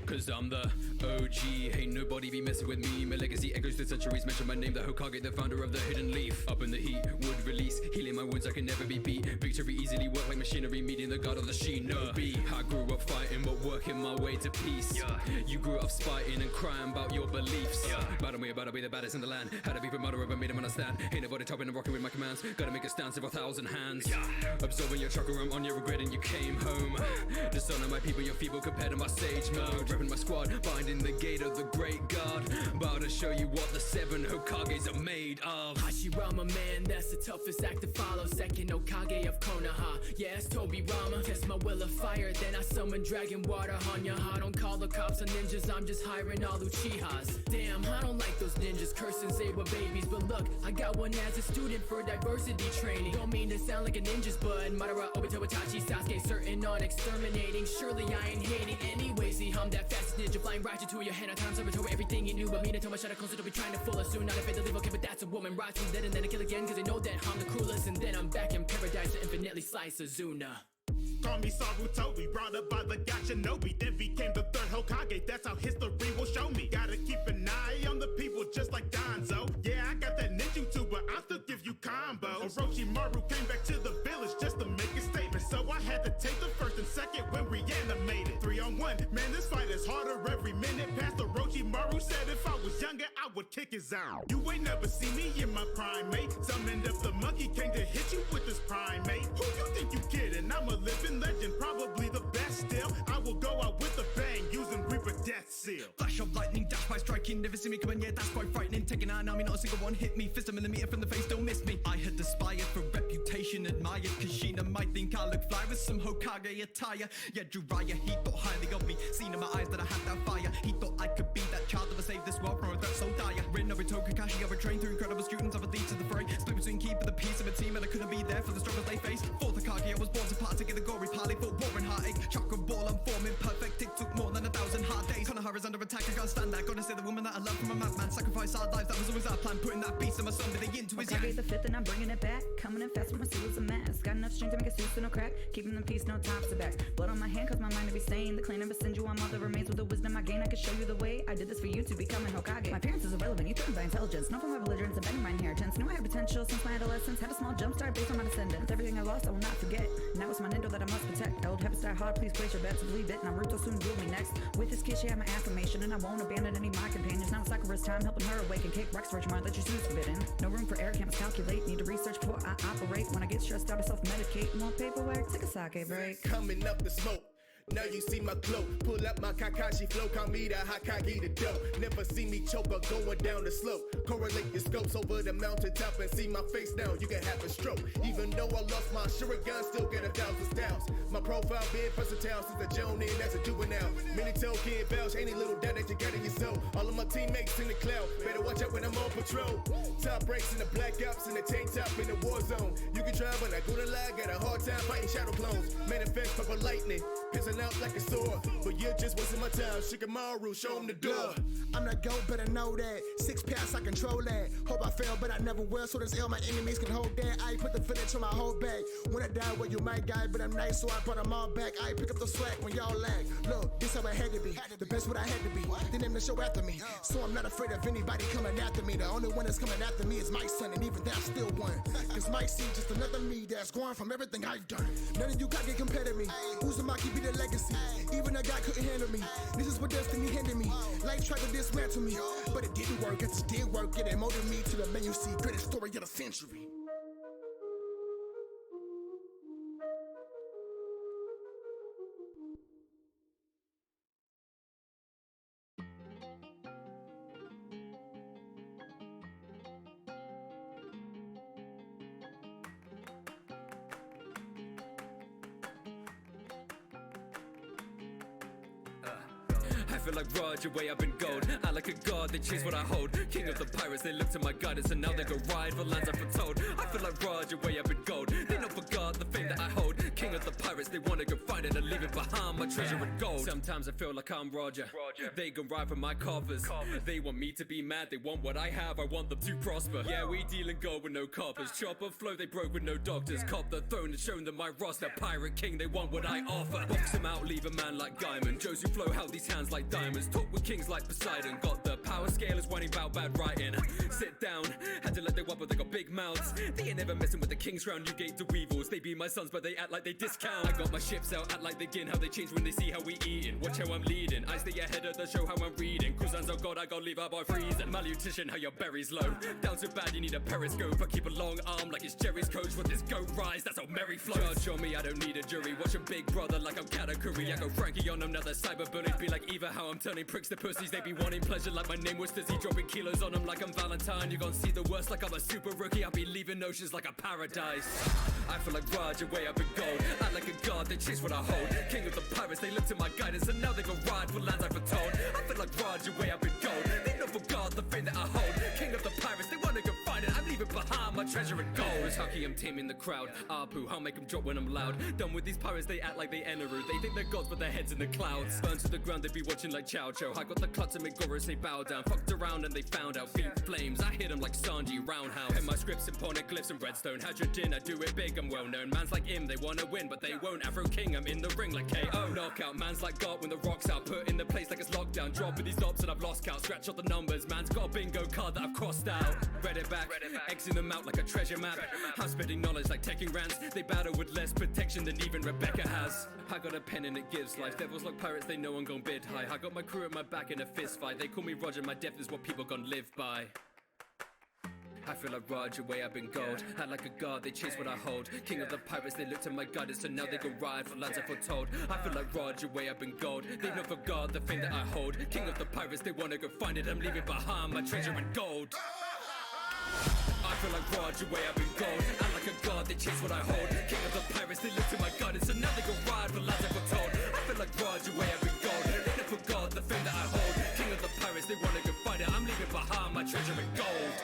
Cause I'm the OG, ain't nobody be messing with me. My legacy echoes through centuries, mention my name, the Hokage, the founder of the hidden leaf. Up in the heat, would release, healing my wounds, I can never be beat. Victory easily work like machinery, meeting the god of the shinobi. I grew up fighting, but working my way to peace. You grew up spiting and crying about your beliefs. Battle me about to be the baddest in the land. Had a beef with mother, but made him understand. Ain't nobody topping and rocking with my commands. Gotta make a stance of 1,000 hands. Absorbing your chakra, I'm on your regret and you came home. Dishonor my people, you're feeble compared to my sage mode. Repping my squad, binding the gate of the great god. About to show you what the 7 Hokages are made of. Hashirama, man, that's the toughest act to follow. Second Hokage of Konoha, yeah, it's Tobi Rama. Test my will of fire, then I summon dragon water. Hanyaha, don't call the cops on ninjas, I'm just hiring all Uchihas. Damn, I don't like those ninjas cursing, say we're babies. But look, I got one as a student for diversity training. Don't mean to sound like a ninja's bud. Madara, Obito, Itachi, Sasuke, certain on exterminating. Surely I ain't hating anyway. See, I'm that fastest ninja, flying right into your hand. At times I told everything you knew, but me to tell my shadow closer, don't be trying to fool us soon. Not afraid to leave, okay, but that's a woman. Rise from dead and then I kill again, cause I know that I'm the cruelest. And then I'm back in paradise to infinitely slice Azuna. Call me Sarutobi, brought up by the god Shinobi, then became the 3rd Hokage, that's how history will show me. Gotta keep an eye on the people just like Danzo. Yeah, I got that ninjutsu, but I still give you combos. Orochimaru came back to the village just to make a statement, so I had to take the 1st and 2nd when reanimated. 3-on-1, man, this fight is harder every minute. Past Orochimaru said if I was younger, I would kick his out. You ain't never seen me in my prime, mate. Summoned up the monkey king to hit you with this primate. Who you think you kidding? I'm a living legend, probably the best still. I will go out with a bang, using Reaper Death Seal. Flash of lightning, dash by striking, never see me coming, yeah, that's quite frightening. Taking out an army, not a single one hit me. Fist a millimeter from the face, don't miss me. I had aspired for reputation, admired Kushina might think I look fly with some Hokage attire. Yeah, Jiraiya, he thought highly of me. Seen in my eyes that I had that fire. He thought I could be that child that would save this world from a threat so dire. Rin, Naruto, Kakashi, I would train through incredible students. I would lead to the fray. Split between keeping the peace of a team, and I couldn't be there for the struggles they face. 4th Hokage, I was born to partake in the gory parley. Fought war and heartache, chakra ball, I'm forming perfect. It took more than 1,000 hard days. Konoha is under attack, I can't stand that. Gotta say the woman that I love from a madman. Sacrifice our lives, that was always our plan. Putting that beast in my son, but they into his Hokage the 5th and I'm bringing it back. Coming in fast with my suit as a mask. Got enough strength to make a suit so no crack. Keeping the peace, no tops to back. Blood on my hand cause my mind to be stained. The clan never send you on mother remains. With the wisdom I gain, I can show you the way. I did this for you to become an Hokage. My appearance is irrelevant, you threatened by intelligence. Not from my belligerence, abetting my inheritance. Knew I had potential since my adolescence. Had a small jump start based on my descendants. Everything I lost I will not forget. Now it's my Nendo that I must protect. Old habits die hard, please place your bets and believe it. Naruto soon will me next. With this kid she had my affirmation, and I won't abandon any of my companions. Now it's Sakura's time, helping her awaken. Kick Rex for tomorrow that your suit's forbidden. No room for error, can't miscalculate. Need to research before I operate. When I get stressed out I self-medicate. More paperwork, take a sake break. Coming up the smoke. Now you see my glow, pull up my Kakashi flow, call me the Hokage the dope. Never see me choke or going down the slope. Correlate your scopes over the mountaintop and see my face now, you can have a stroke. Even though I lost my Shuriken, still get 1,000 styles. My profile been versatile since a Jonin as a juvenile. Many told kid vouch, any little doubt that you got in your soul. All of my teammates in the cloud, better watch out when I'm on patrol. Top breaks in the black ops and the tank top in the war zone. You can try but I go to lie, got a hard time fighting shadow clones. Manifest purple lightning, pissing out like a sword, but you're just wasting my time. Shikamaru, show him the door. I'm the GOAT, better know that. 6 pounds, I control that. Hope I fail, but I never will. So this L, my enemies can hold that. I put the village on my whole back. When I die, well, you might die, but I'm nice, so I brought them all back. I pick up the slack when y'all lag. Look, this how I had to be. The best what I had to be. They named the show after me. So I'm not afraid of anybody coming after me. The only one that's coming after me is my son, and even that still won. Cause my seed just another me that's growing from everything I've done. None of you got get compared to me. Uzumaki be the legacy. Even a guy couldn't handle me. This is what destiny handed me. Life tried to dismantle me, but it didn't work. It just did work. It molded me to the man you see. Greatest story of the century. I feel like Roger way up in gold. I like a god, they chase what I hold. King of the pirates, they look to my guidance, and now they go ride for lands I've foretold. I feel like Roger way up in gold. They don't forgot the fame that I hold. King of the pirates, they wanna go find it and leave it behind. My treasure and gold. Sometimes I feel like I'm Roger. They gon' ride for my coffers. They want me to be mad, they want what I have, I want them to prosper. Yeah, we deal in gold with no coppers. Chopper flow, they broke with no doctors. Cop the throne and shown them my roster. Pirate king, they want what I offer. Box them out, leave a man like Gaiman. Josie flow, held these hands like diamonds. Talk with kings like Poseidon. Got the power scalers whining about bad writing. Sit down, had to let they wobble, they got big mouths. They ain't never messing with the king's crown. You gate the weevils, they be my sons, but they act like they discount. I got my ships out, act like they gin. How they change when they see how we eatin'. Watch how I'm leading, I stay ahead of the show, how I'm reading. Cousins, oh god, I got leave out by freezing. Malnutrition, how your berries low. Down so bad, you need a periscope. I keep a long arm like it's Jerry's coach. With this goat rise, that's how Mary flows. Judge on me, I don't need a jury. Watch a big brother like I'm category. I go Frankie on them, now they're cyberbullied. Be like Eva, how I'm turning pricks to pussies. They be wanting pleasure like my name was Dizzy. Dropping kilos on them like I'm Valentine. You gon' see the worst like I'm a super rookie. I'll be leaving oceans like a paradise. I feel like Raj, way up in gold. Act like a god, they chase what I hold. King of the pirates, they look to my guidance, and now they go ride for lands I foretold. I feel like Raj, way up in gold. They know for God the thing that I hold. King of the pirates, they wanna go find it. I'm leaving behind my treasure and gold. It's hockey, I'm taming the crowd. Apu, I'll make them drop when I'm loud. Done with these pirates, they act like they Eneru. They think they're gods, but their heads in the clouds. Burn to the ground, they be watching like Chow Chow. I got the cut to make Goros, they bow down. Fucked around and they found out. Feet flames, I hit them like Sanji Roundhouse. Pen my scripts in poneglyphs and redstone. Had your dinner, do it big, I'm well known. Man's like him, they wanna win, but they won't. Afro King, I'm in the ring like KO. Knockout, man's like God when the rock's out. Put in the place like it's lockdown. Drop with these dots and I've lost count. Scratch out the numbers, man's got a bingo card that I've crossed out. Read it back, Xing them out like a treasure map. I'm spitting knowledge like taking rants. They battle with less protection than even Rebecca has. I got a pen and it gives life. Devils like pirates, they know I'm gon' bid high. I got my crew at my back in a fist fight. They call me Roger, my death is what people gon' live by. I feel like Roger, way up in gold. Act like a god, they chase what I hold. King of the pirates, they look to my guidance, so now they go ride for lands I foretold. I feel like Roger, way up in gold. They know for God the thing that I hold. King of the pirates, they wanna go find it. I'm leaving behind my treasure and gold. I feel like Roger, way up in gold. Act like a god, they chase what I hold. King of the pirates, they look to my guidance, so now they go ride for lands I foretold. I feel like Roger, way up in gold. They know for God the thing that I hold. King of the pirates, they wanna go find it. I'm leaving behind my treasure and gold.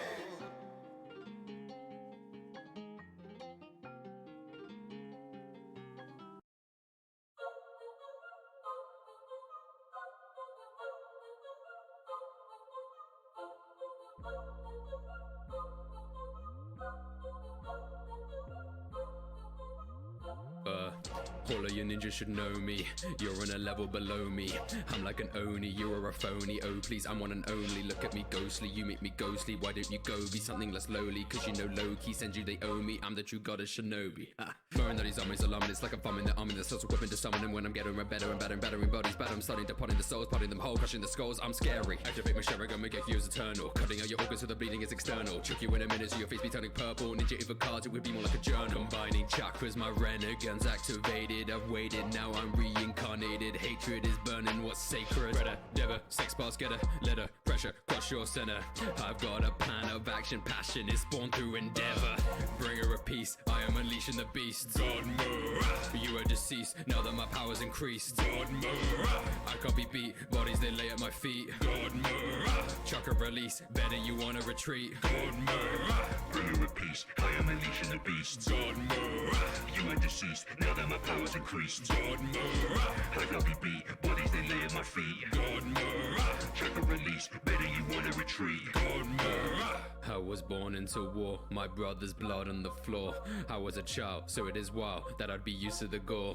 All of your ninjas should know me. You're on a level below me. I'm like an Oni, you're a phony. Oh please, I'm one and only. Look at me ghostly, you make me ghostly. Why don't you go be something less lowly? Cause you know low-key sends you, they owe me. I'm the true goddess shinobi. Throwing that these armies alarming, it's like I'm bumming the army. The souls equipping to summon them when I'm getting better and better and battering bodies. But I'm starting to pot in the souls, potting them whole, crushing the skulls. I'm scary. Activate my Sheragon, make your fuse eternal. Cutting out your organs so the bleeding is external. Chuck you in a minute so your face be turning purple. Ninja if a cards, it would be more like a journal. Combining chakras, my renegades activated. I've waited, now I'm reincarnated. Hatred is burning what's sacred. Redder, never, sex pass, getter, letter, pressure, crush your center. I've got a plan of action, passion is born through endeavor. Bringer of peace, I am unleashing the beast. God move, you are deceased, now that my power's increased. God move, I can't be beat, bodies they lay at my feet. God move, chakra release, better you wanna retreat. God move, Bringer of peace, I am unleashing the beast. God move, you are deceased, now that my power's increased. God move, I can't be beat, bodies they lay at my feet. God move, check a release, better you wanna retreat. God move. I was born into war, my brother's blood on the floor. I was a child, so it is wild that I'd be used to the gore.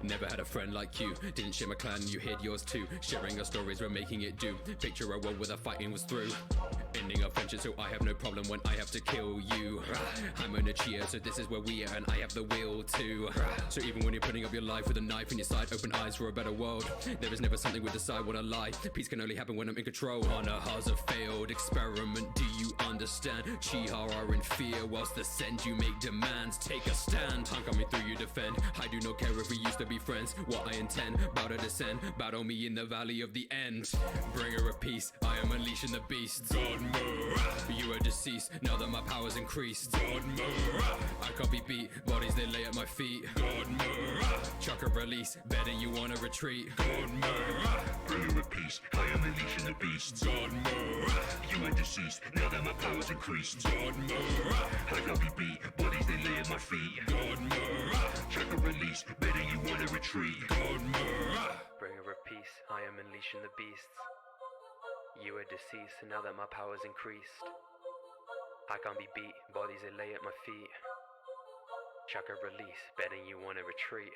Never had a friend like you, didn't share my clan, you hid yours too. Sharing our stories, we're making it do. Picture a world where the fighting was through. Ending our friendship, so I have no problem when I have to kill you. I'm on a cheer, so this is where we are, and I have the will to. So even when you're putting up your life with a knife in your side, open eyes for a better world. There is never something we decide when I lie. Peace can only happen when I'm in control. Honor has a failed experiment, do you understand? Chiha are in fear, whilst the send you make demands. Take a stand, I'm coming through, you defend. I do not care if we used to be friends. What I intend, bow to descend. Battle me in the valley of the end. Bringer of peace, I am unleashing the beast. God move, you are deceased, now that my power's increased. God move, I can't be beat, bodies they lay at my feet. God move, chakra release, better you wanna retreat. God move, Bringer of peace, I am unleashing the beast. God move, you are deceased, now that my power's increased. God move, I can't be beat, bodies they lay at my feet. God move, check a release, better you wanna retreat. Godmother. Bringer of peace, I am unleashing the beasts. You are deceased, and now that my power's increased, I can't be beat, bodies they lay at my feet. Chakra release, betting you wanna retreat.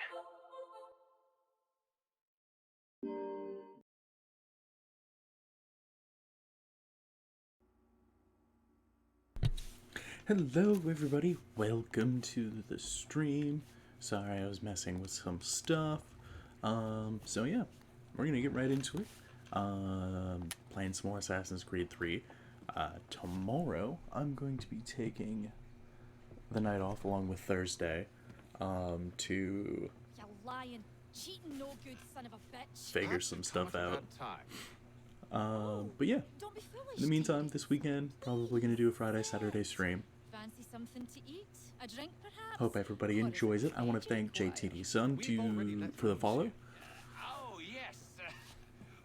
Hello everybody, welcome to the stream. Sorry I was messing with some stuff. So yeah, we're gonna get right into it. Playing some more Assassin's Creed 3. Tomorrow I'm going to be taking the night off along with Thursday to You lying, cheating, no good son of a bitch. figure some stuff out. But yeah, Don't be foolish. in the meantime, this weekend, probably gonna do a Friday, Saturday stream. Fancy something to eat? A drink, perhaps? Hope everybody enjoys it. I want to thank JTD Sun for the follow. Oh, yes.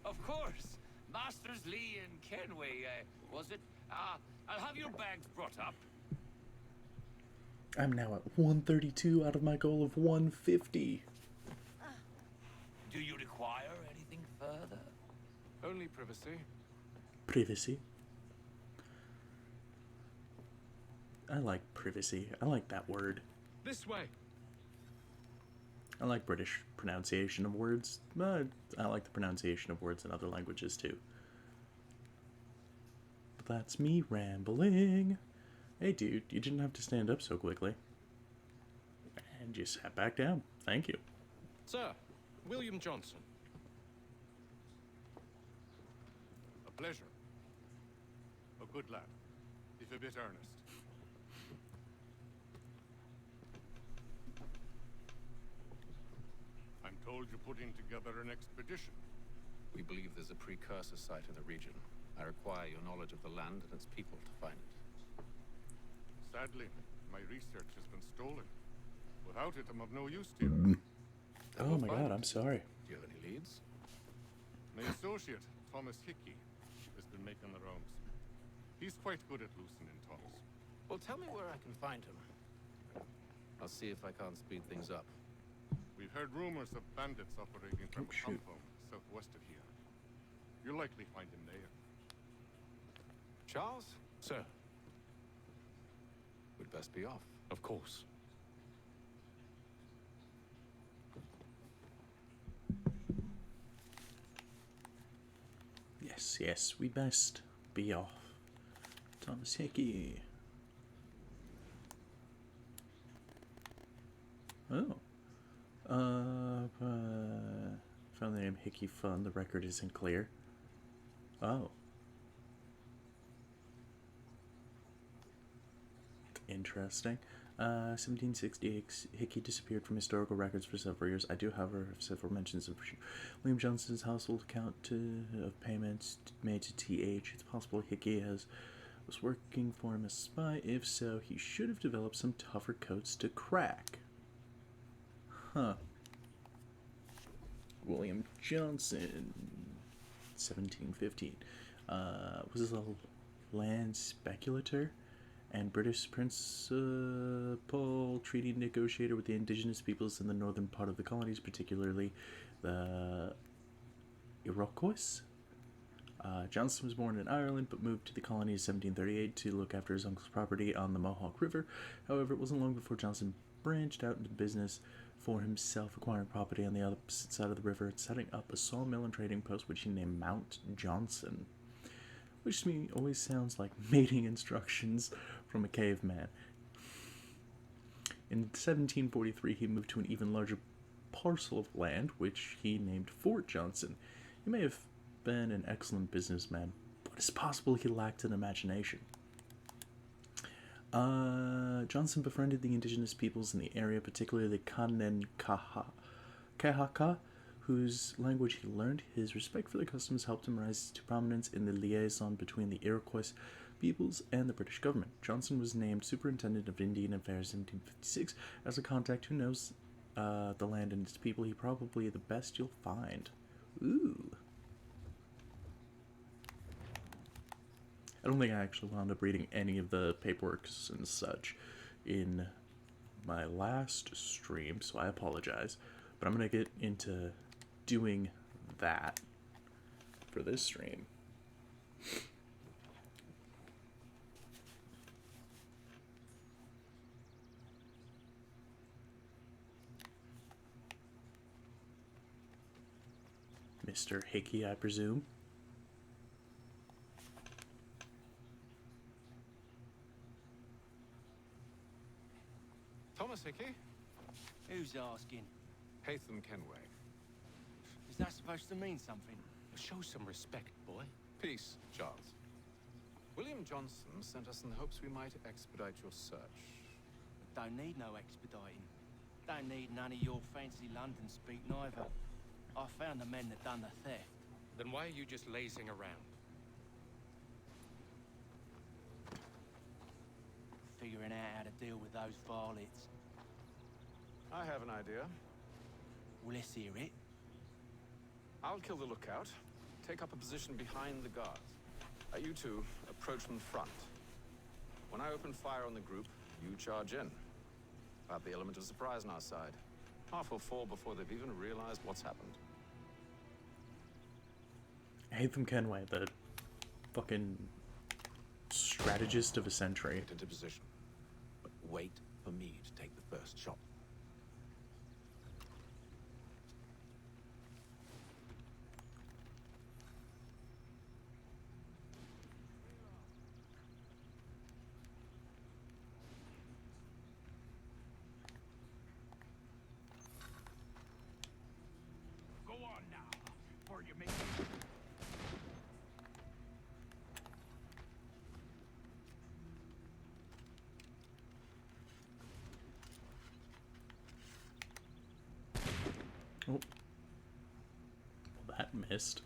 Of course. Masters Lee and Kenway, was it? I'll have your bags brought up. I'm now at 132 out of my goal of 150. Do you require anything further? Only privacy. Privacy. I like privacy. I like that word. This way. I like British pronunciation of words, but I like the pronunciation of words in other languages too. But that's me rambling. Hey dude, you didn't have to stand up so quickly. And you sat back down. Thank you. Sir, William Johnson. A pleasure. A good lad, if a bit earnest. I'm told you're putting together an expedition. We believe there's a precursor site in the region. I require your knowledge of the land and its people to find it. Sadly, my research has been stolen. Without it, I'm of no use to you. Oh my god, I'm sorry. Do you have any leads? My associate, Thomas Hickey, has been making the rounds. He's quite good at loosening tongues. Well, tell me where I can find him. I'll see if I can't speed things up. We've heard rumors of bandits operating from a shoot. compound southwest of here. You'll likely find him there. Charles? Sir. We'd best be off. Of course. Yes, we best be off. Thomas Hickey. Oh. Found the name Hickey Fun. The record isn't clear. Oh. Interesting. 1768, Hickey disappeared from historical records for several years. I do, however, have several mentions of William Johnson's household account of payments made to TH. It's possible Hickey was working for him as a spy. If so, he should have developed some tougher coats to crack. Huh. William Johnson, 1715, was a land speculator and British principal treaty negotiator with the indigenous peoples in the northern part of the colonies, particularly the Iroquois. Johnson was born in Ireland but moved to the colonies in 1738 to look after his uncle's property on the Mohawk River. However, it wasn't long before Johnson branched out into business for himself, acquiring property on the opposite side of the river and setting up a sawmill and trading post which he named Mount Johnson. Which to me always sounds like mating instructions from a caveman. In 1743, he moved to an even larger parcel of land, which he named Fort Johnson. He may have been an excellent businessman, but it's possible he lacked an imagination. Johnson befriended the indigenous peoples in the area, particularly the Kanen'kehaka, whose language he learned. His respect for the customs helped him rise to prominence in the liaison between the Iroquois peoples and the British government. Johnson was named Superintendent of Indian Affairs in 1756. As a contact who knows the land and its people, he probably the best you'll find. Ooh. I don't think I actually wound up reading any of the paperwork and such in my last stream, so I apologize. But I'm going to get into doing that for this stream. Mr. Hickey, I presume. Thomas Hickey? Who's asking? Haytham Kenway. Is that supposed to mean something? Show some respect, boy. Peace, Charles. William Johnson sent us in the hopes we might expedite your search. Don't need no expediting. Don't need none of your fancy London speak neither. I found the men that done the theft. Then why are you just lazing around? Figuring out how to deal with those varlets. I have an idea. Well, let's hear it. I'll kill the lookout, take up a position behind the guards. You two approach from the front. When I open fire on the group, you charge in. Have the element of surprise on our side. Half will fall before they've even realized what's happened. Haytham Kenway, the fucking strategist of a century. Get into position. But wait for me to take the first shot. Go on now, before you make Oh. Well, that missed.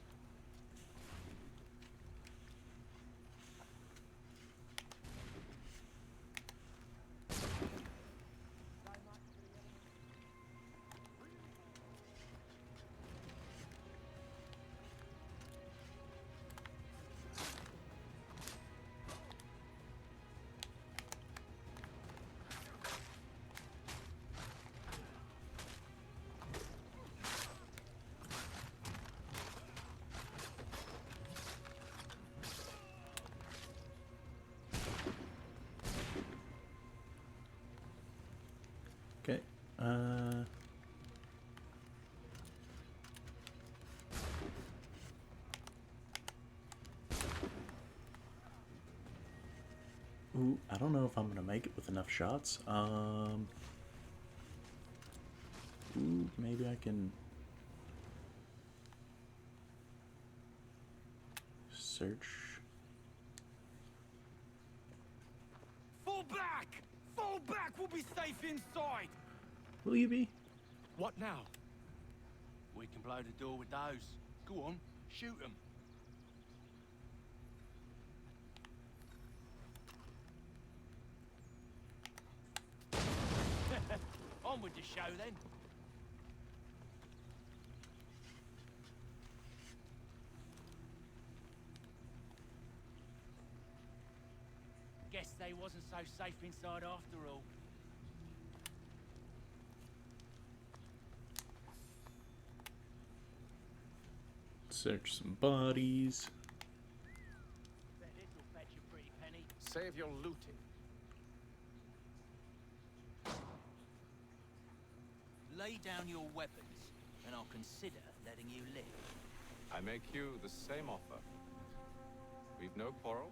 Okay. Ooh, I don't know if I'm gonna make it with enough shots. Ooh, maybe I can search. Fall back! Fall back! We'll be safe inside! Will you be? What now? We can blow the door with those. Go on, shoot them. On with the show then. Guess they wasn't so safe inside after all. Search some bodies. Bet this'll fetch a pretty penny. Save your looting. Lay down your weapons, and I'll consider letting you live. I make you the same offer. We've no quarrel.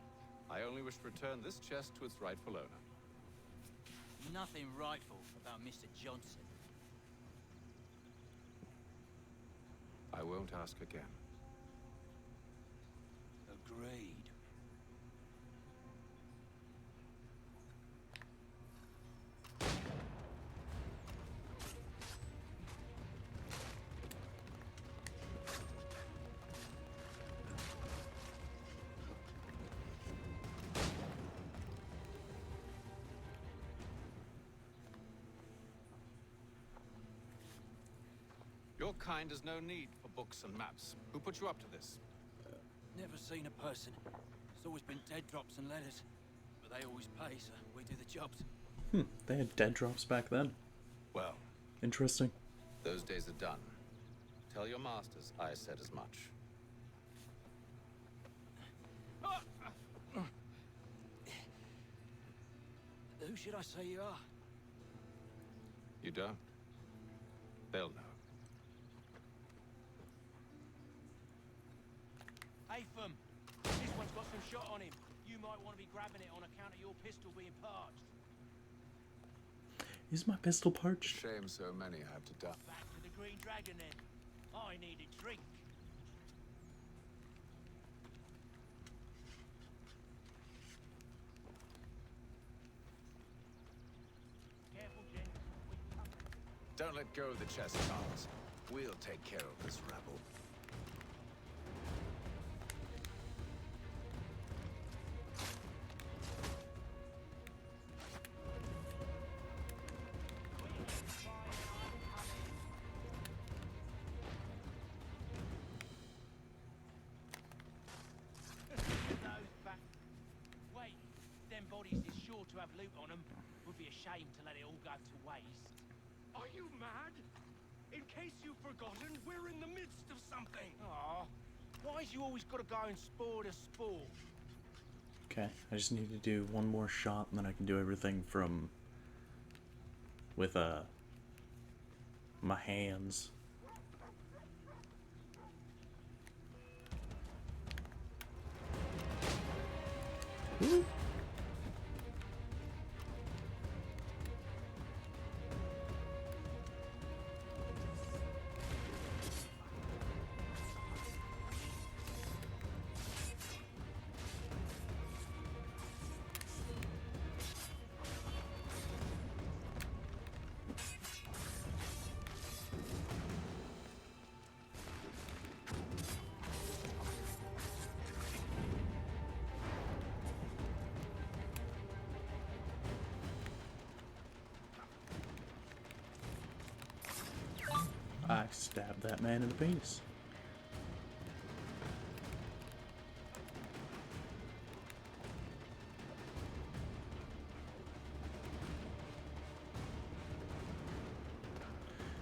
I only wish to return this chest to its rightful owner. Nothing rightful about Mr. Johnson. I won't ask again. Agreed. Your kind has no need for books and maps. Who put you up to this? Never seen a person. It's always been dead drops and letters. But they always pay, so we do the jobs. They had dead drops back then. Well, Interesting. those days are done. Tell your masters I said as much. Who should I say you are? You don't? They'll know. Haytham, this one's got some shot on him. You might want to be grabbing it on account of your pistol being parched. Is my pistol parched? Shame so many had to die. Back to the Green Dragon then. I need a drink. Careful, Jen. Don't let go of the chest, Charles. We'll take care of this rabble. Wait, them bodies is sure to have loot on them. Would be a shame to let it all go to waste. Are you mad? In case you've forgotten, we're in the midst of something. Aw, why's you always gotta go and spoil the sport? Okay, I just need to do one more shot and then I can do everything from with my hands. Woo. I stabbed that man in the penis.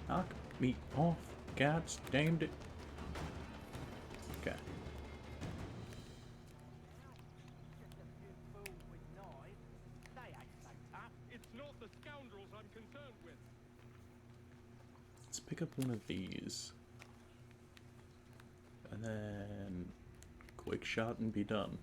Knock me off. God damn it. Okay. It's not the scoundrels I'm concerned with. Let's pick up one of these. And then quick shot and be done.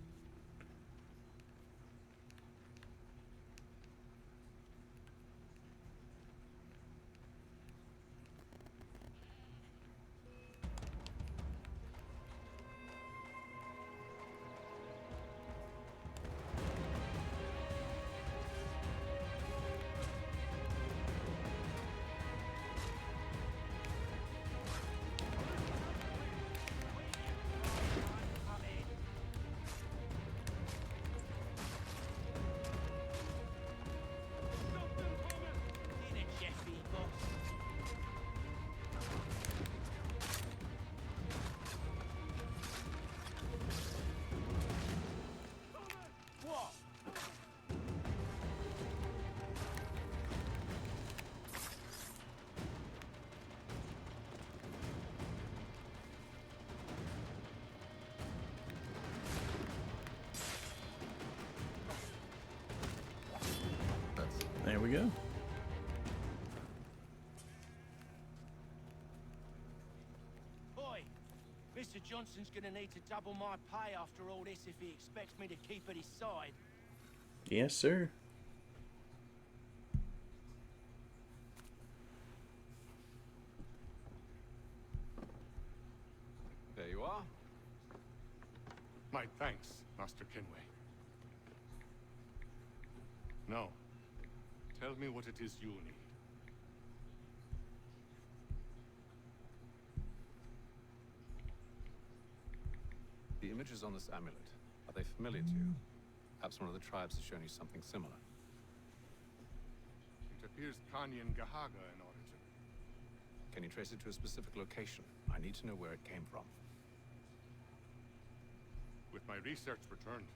There we go. Boy, Mr. Johnson's gonna need to double my pay after all this if he expects me to keep at his side. Yes, sir. There you are. My thanks, Master Kenway. Now, tell me what it is you need. The images on this amulet, are they familiar to you? Perhaps one of the tribes has shown you something similar. It appears Kanyan Gahaga in origin. Can you trace it to a specific location? I need to know where it came from. With my research returned,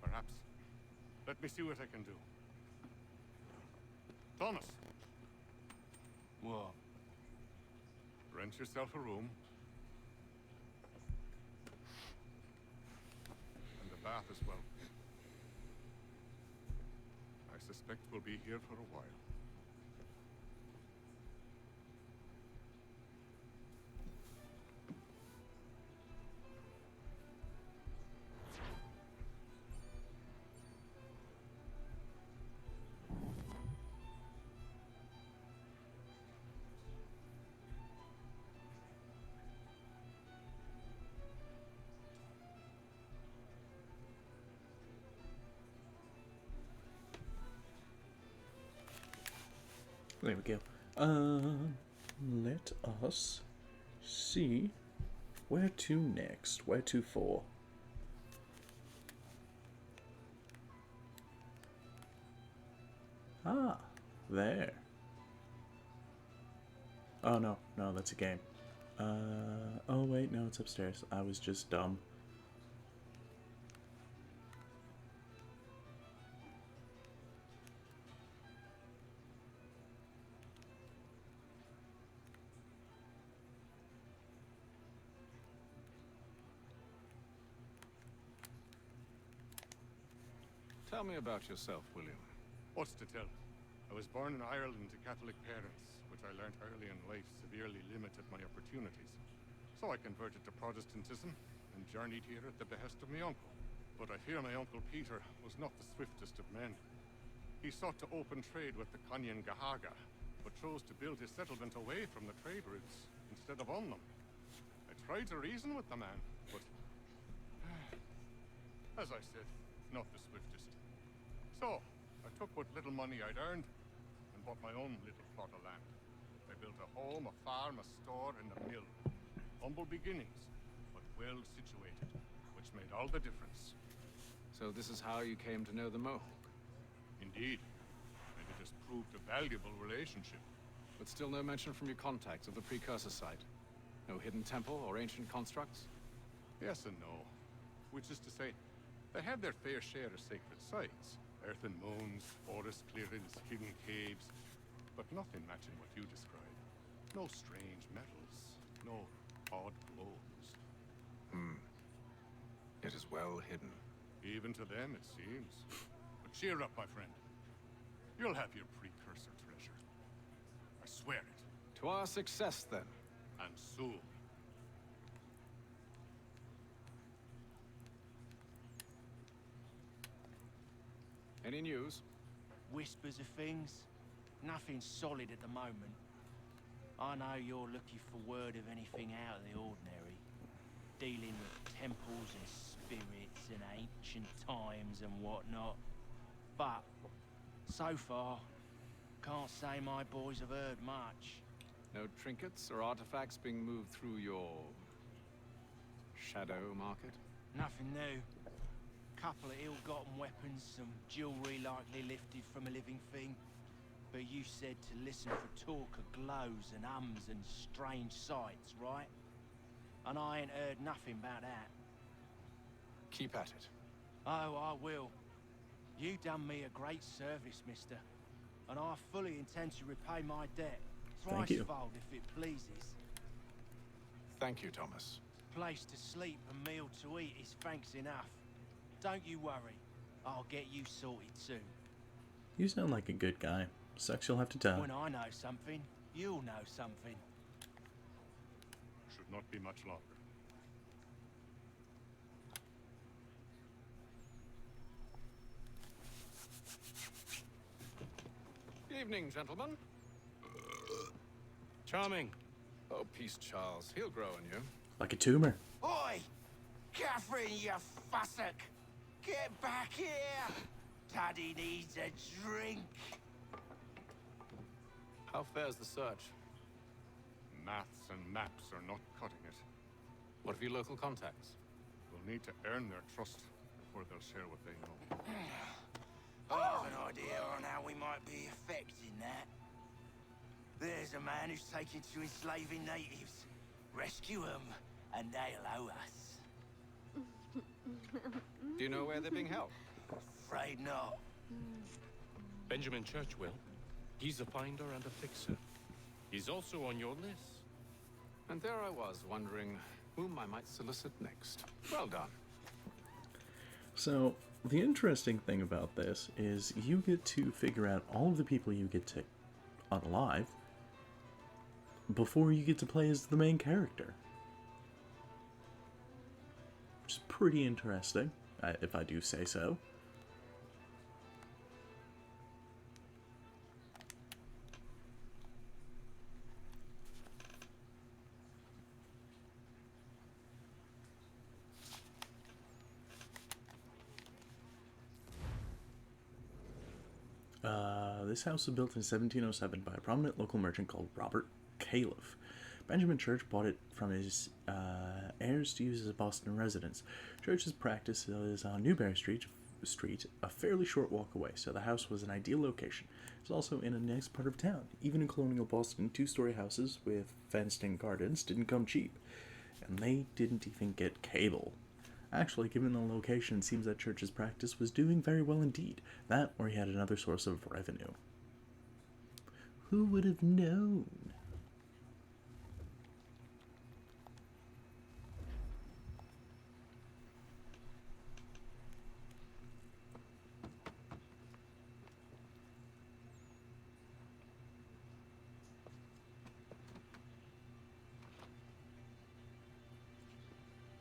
perhaps. Let me see what I can do. Thomas, What? rent yourself a room. And a bath as well. I suspect we'll be here for a while. There we go. Let us see where to next. Where to for? Ah, there. Oh no, that's a game. Oh wait, no, it's upstairs. I was just dumb. Tell me about yourself, William. What's to tell? I was born in Ireland to Catholic parents, which I learnt early in life severely limited my opportunities. So I converted to Protestantism and journeyed here at the behest of my uncle. But I fear my uncle Peter was not the swiftest of men. He sought to open trade with the Conyan Gahaga, but chose to build his settlement away from the trade routes instead of on them. I tried to reason with the man, but as I said, not the swiftest. So, I took what little money I'd earned and bought my own little plot of land. I built a home, a farm, a store, and a mill. Humble beginnings, but well situated, which made all the difference. So this is how you came to know the Mohawk? Indeed, and it has proved a valuable relationship. But still no mention from your contacts of the precursor site? No hidden temple or ancient constructs? Yes and no. Which is to say, they had their fair share of sacred sites. Earthen moons, forest clearings, hidden caves, but nothing matching what you describe. No strange metals, no odd glows. It is well hidden. Even to them, it seems. But cheer up, my friend. You'll have your precursor treasure. I swear it. To our success, then. And soon. Any news? Whispers of things. Nothing solid at the moment. I know you're looking for word of anything out of the ordinary. Dealing with temples and spirits and ancient times and whatnot. But, so far, can't say my boys have heard much. No trinkets or artifacts being moved through your... shadow market? Nothing new. Couple of ill-gotten weapons, some jewelry likely lifted from a living thing. But you said to listen for talk of glows and ums and strange sights, right? And I ain't heard nothing about that. Keep at it. Oh, I will. You done me a great service, mister. And I fully intend to repay my debt. Thank you. Thricefold, if it pleases. Thank you, Thomas. Place to sleep and meal to eat is thanks enough. Don't you worry. I'll get you sorted soon. You sound like a good guy. Sucks you'll have to tell. When I know something, you'll know something. Should not be much longer. Evening, gentlemen. Charming. Oh, peace, Charles. He'll grow on you. Like a tumor. Oi! Catherine, you fussock! Get back here! Daddy needs a drink. How fares the search? Maths and maps are not cutting it. What of your local contacts? We'll need to earn their trust before they'll share what they know. I have an idea on how we might be affecting that. There's a man who's taken to enslaving natives. Rescue them, and they'll owe us. Do you know where they're being held? Afraid not. Benjamin Church will. He's a finder and a fixer. He's also on your list. And there I was, wondering whom I might solicit next. Well done. So, the interesting thing about this is you get to figure out all of the people you get to unalive before you get to play as the main character. Which is pretty interesting, if I do say so. This house was built in 1707 by a prominent local merchant called Robert Califf. Benjamin Church bought it from his heirs to use as a Boston residence. Church's practice is on Newberry Street, a fairly short walk away, so the house was an ideal location. It's also in a nice part of town. Even in colonial Boston, two-story houses with fenced-in gardens didn't come cheap, and they didn't even get cable. Actually, given the location, it seems that Church's practice was doing very well indeed. That, or he had another source of revenue. Who would have known?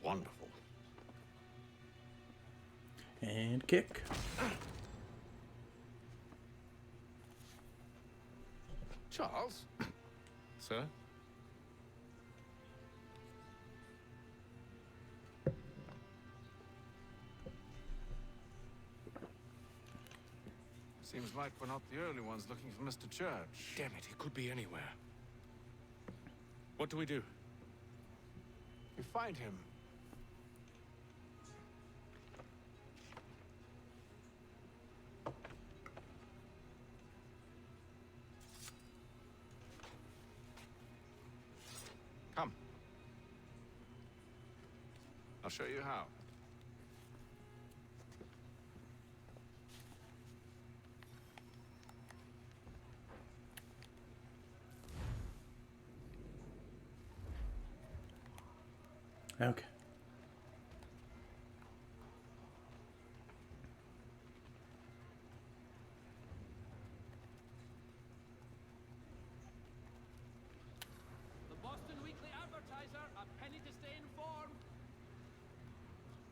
Wonderful. And kick. Charles? Sir? Seems like we're not the only ones looking for Mr. Church. Damn it, he could be anywhere. What do we do? We find him. Come. I'll show you how. Okay. The Boston Weekly Advertiser, a penny to stay informed.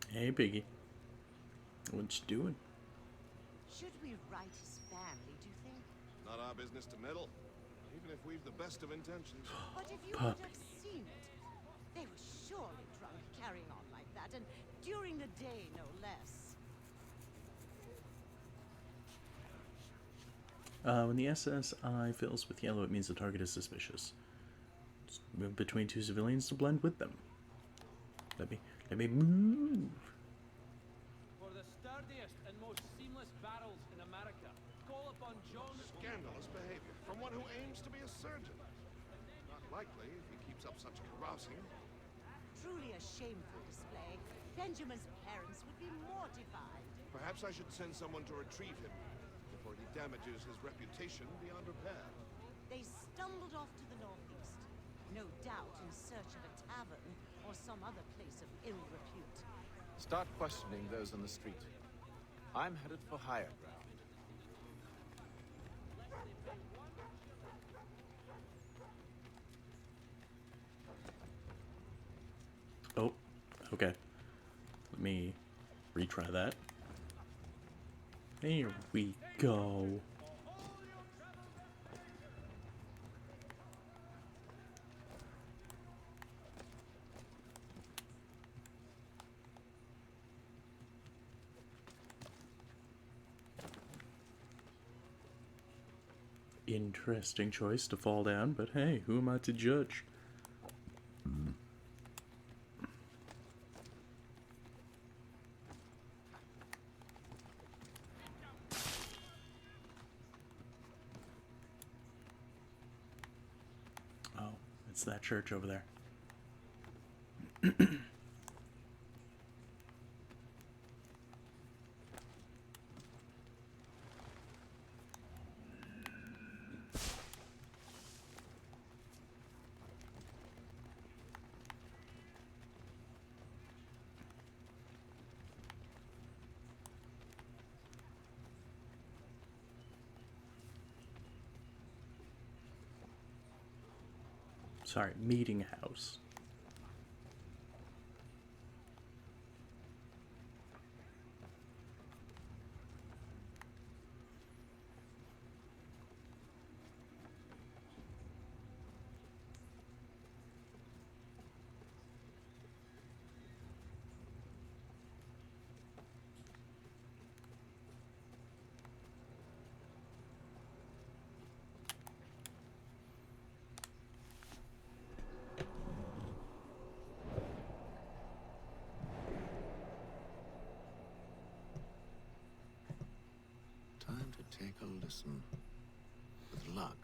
Hey, Biggie. What you doing? Should we write his family, do you think? Not our business to meddle, even if we've the best of intentions. But if you would have seen it, they were surely drunk carrying on like that, and during the day, no less. When the SSI fills with yellow, it means the target is suspicious. Just move between two civilians to blend with them. Let me move. For the sturdiest and most seamless barrels in America, call upon John... Scandalous behavior from one who aims to be a surgeon. Not likely if he keeps up such carousing. Truly a shameful display. Benjamin's parents would be mortified. Perhaps I should send someone to retrieve him before he damages his reputation beyond repair. They stumbled off to the northeast, no doubt in search of a tavern or some other place of ill repute. Start questioning those on the street. I'm headed for higher ground. Oh, okay. Let me retry that. There we go. Interesting choice to fall down, but hey, who am I to judge? Oh, it's that church over there. Sorry, meeting house. Time to take a listen. With luck,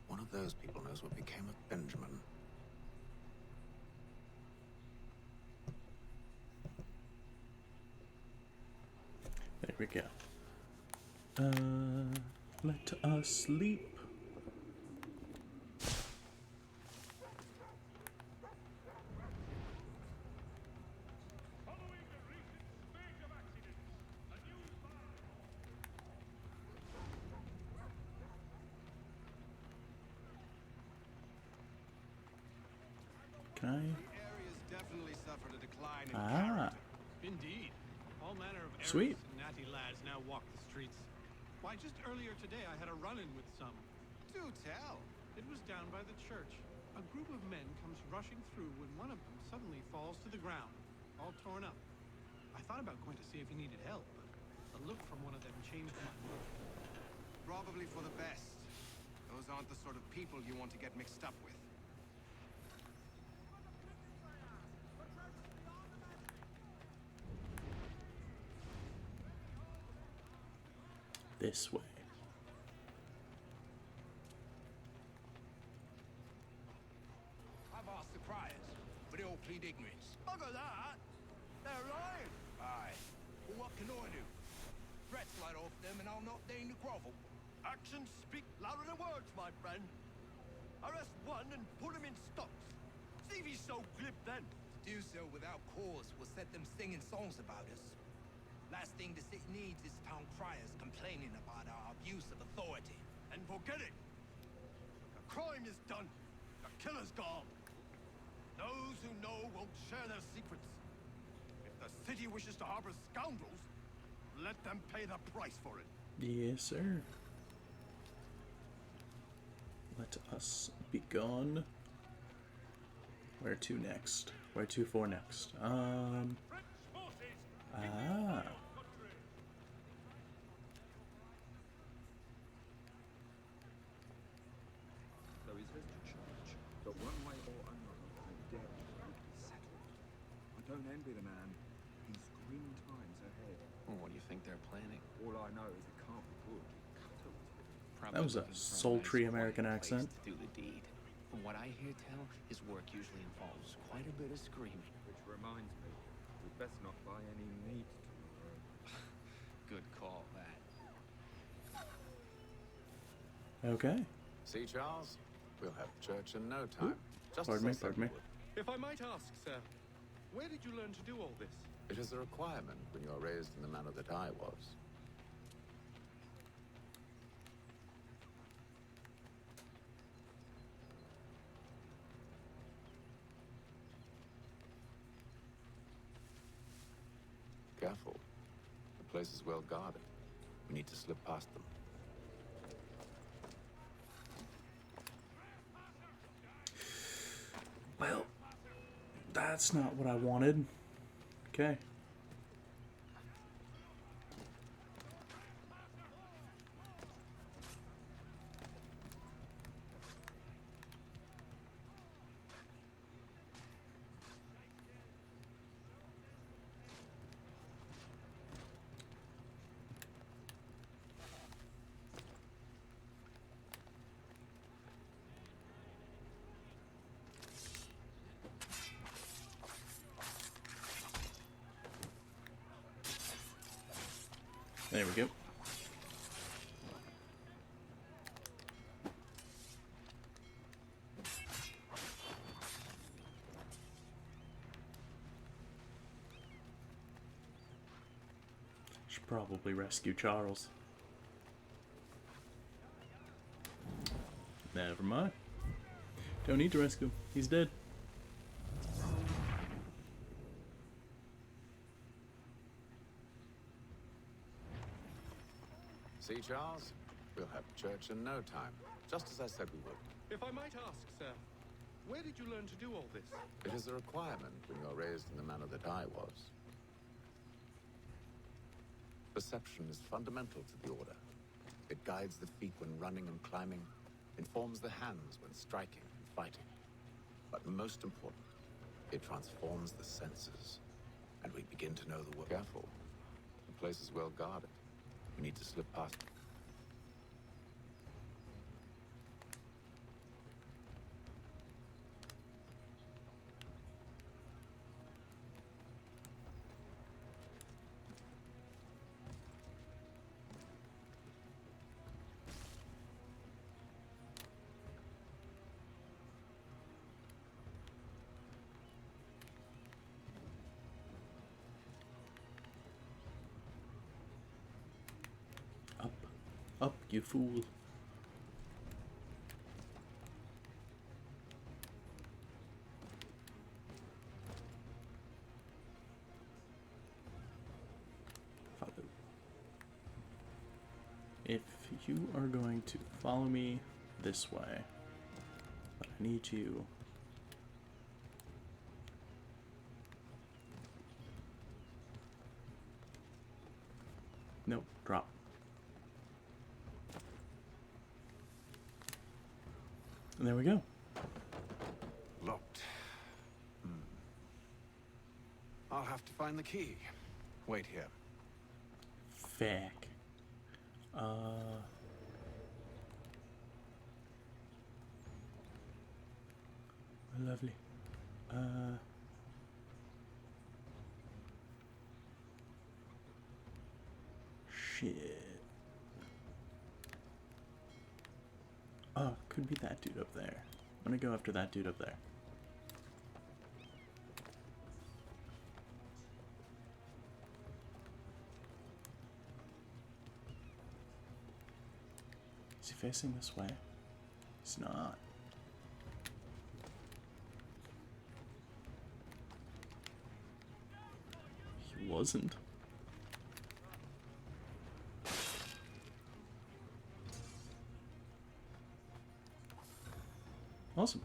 one of those people knows what became of Benjamin. There we go. Let us sleep. Can I? Definitely suffered a decline in Ah. Indeed. All manner of Sweet. arrogant and natty lads now walk the streets. Why, just earlier today I had a run-in with some. Do tell. It was down by the church. A group of men comes rushing through when one of them suddenly falls to the ground, all torn up. I thought about going to see if he needed help, but a look from one of them changed my mind. Probably for the best. Those aren't the sort of people you want to get mixed up with. This way. I've asked the criers, but they all plead ignorance. Bugger that! They're lying! Aye. Well, what can I do? Threats light off them and I'll not deign to grovel. Actions speak louder than words, my friend. Arrest one and put him in stocks. See if he's so glib then. To do so without cause will set them singing songs about us. Last thing the city needs is town criers complaining about our abuse of authority. And forget it. The crime is done. The killer's gone. Those who know won't share their secrets. If the city wishes to harbor scoundrels, let them pay the price for it. Yes, sir. Let us be gone. Where to next? Where to for next? Though he says to church, but one way or another, I dare not be settled. I don't envy the man. He's grim times ahead. Well, what do you think they're planning? All I know is it can't be good. That was a sultry American accent. To do the deed. From what I hear tell, his work usually involves quite a bit of screaming. Which reminds me, we'd best not buy any meat tomorrow. Good call, that. Okay. See, Charles? We'll have church in no time. Just Pardon me, as I said pardon me. we would. If I might ask, sir, where did you learn to do all this? It is a requirement when you are raised in the manner that I was. Careful. The place is well guarded. We need to slip past them. Well, that's not what I wanted. Okay. There we go. Should probably rescue Charles. Never mind. Don't need to rescue him. He's dead. See, Charles? We'll have church in no time. Just as I said we would. If I might ask, sir, where did you learn to do all this? It is a requirement when you're raised in the manner that I was. Perception is fundamental to the Order. It guides the feet when running and climbing, informs the hands when striking and fighting. But most important, it transforms the senses, and we begin to know the world. Careful. The place is well guarded. We need to slip past. Up, you fool. Follow. If you are going to follow me this way, I need you. Nope, drop. And there we go. Locked. I'll have to find the key. Wait here. Feck. Lovely. Shit. Oh, could be that dude up there. I'm gonna go after that dude up there. Is he facing this way? He's not. He wasn't. Awesome.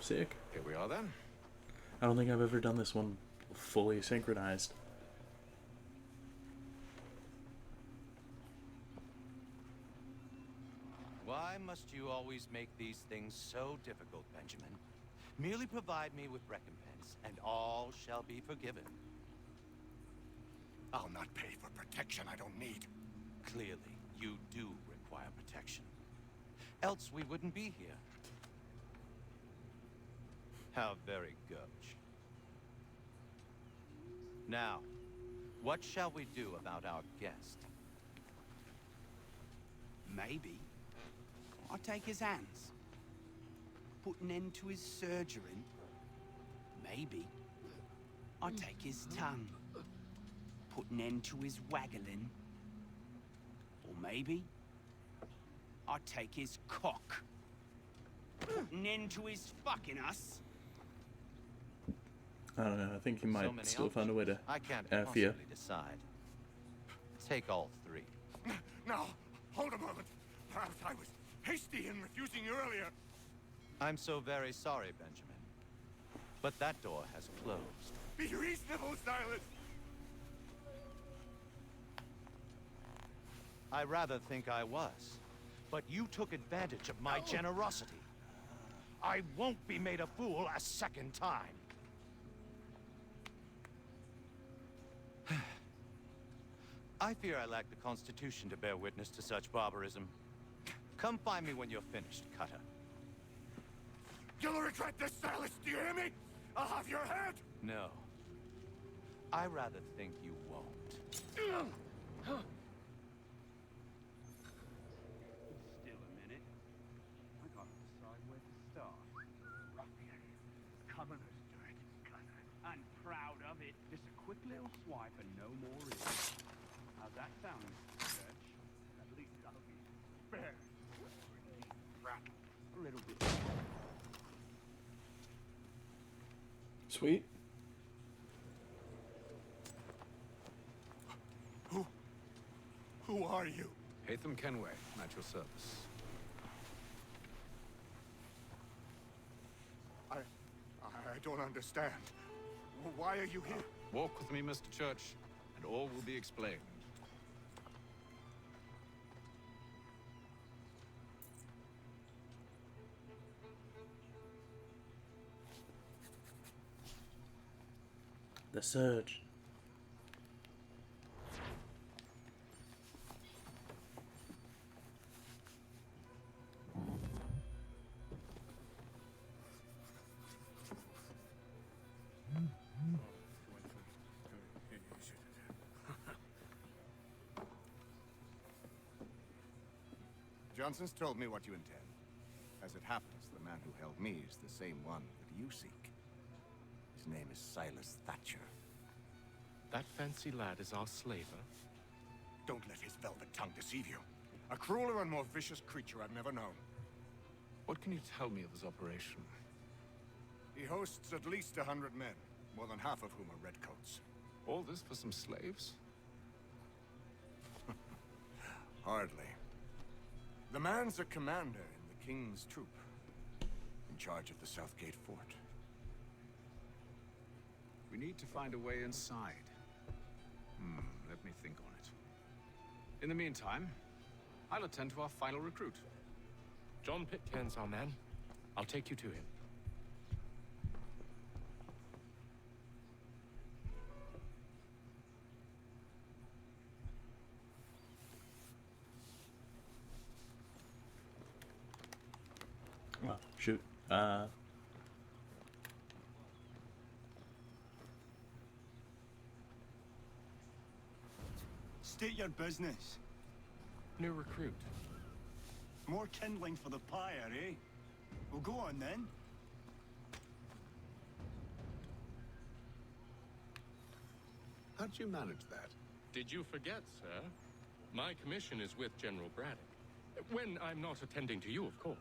Sick. Here we are then. I don't think I've ever done this one fully synchronized. Why must you always make these things so difficult, Benjamin? Merely provide me with recompense, and all shall be forgiven. I'll not pay for protection I don't need. Clearly, you do require protection. Else we wouldn't be here. How very gauche. Now, what shall we do about our guest? Maybe I'll take his hands. Put an end to his surgery. Maybe I'll take his tongue. Put an end to his waggling. Or maybe I'll take his cock. Put an end to his fucking us. I don't know. I think he might So many still find a way to I can't F you. possibly decide. Take all three. Now, hold a moment. Perhaps I was hasty in refusing you earlier. I'm so very sorry, Benjamin. But that door has closed. Be reasonable, Silas. I rather think I was. But you took advantage of my generosity. I won't be made a fool a second time. I fear I lack the constitution to bear witness to such barbarism. Come find me when you're finished, Cutter. You'll regret this, Silas. Do you hear me? I'll have your head. No. I rather think you won't. Still a minute. I gotta decide where to start. Ruffian. Commoners do it. quick little swipe and no more is. How's that sound, Mr. Church? At least that'll be fair. A little bit. Sweet. Who are you? Haytham Kenway, at your service. I don't understand. Why are you here? Walk with me, Mr. Church, and all will be explained. The Surge. Johnson's told me what you intend. As it happens, the man who held me is the same one that you seek. His name is Silas Thatcher. That fancy lad is our slaver? Don't let his velvet tongue deceive you. A crueler and more vicious creature I've never known. What can you tell me of his operation? He hosts at least 100 men, more than half of whom are redcoats. All this for some slaves? Hardly. The man's a commander in the King's troop, in charge of the Southgate Fort. We need to find a way inside. Let me think on it. In the meantime, I'll attend to our final recruit. John Pitcairn's our man. I'll take you to him. Oh, shoot. State your business. New recruit. More kindling for the pyre, eh? Well, go on then. How'd you manage that? Did you forget, sir? My commission is with General Braddock. When I'm not attending to you, of course.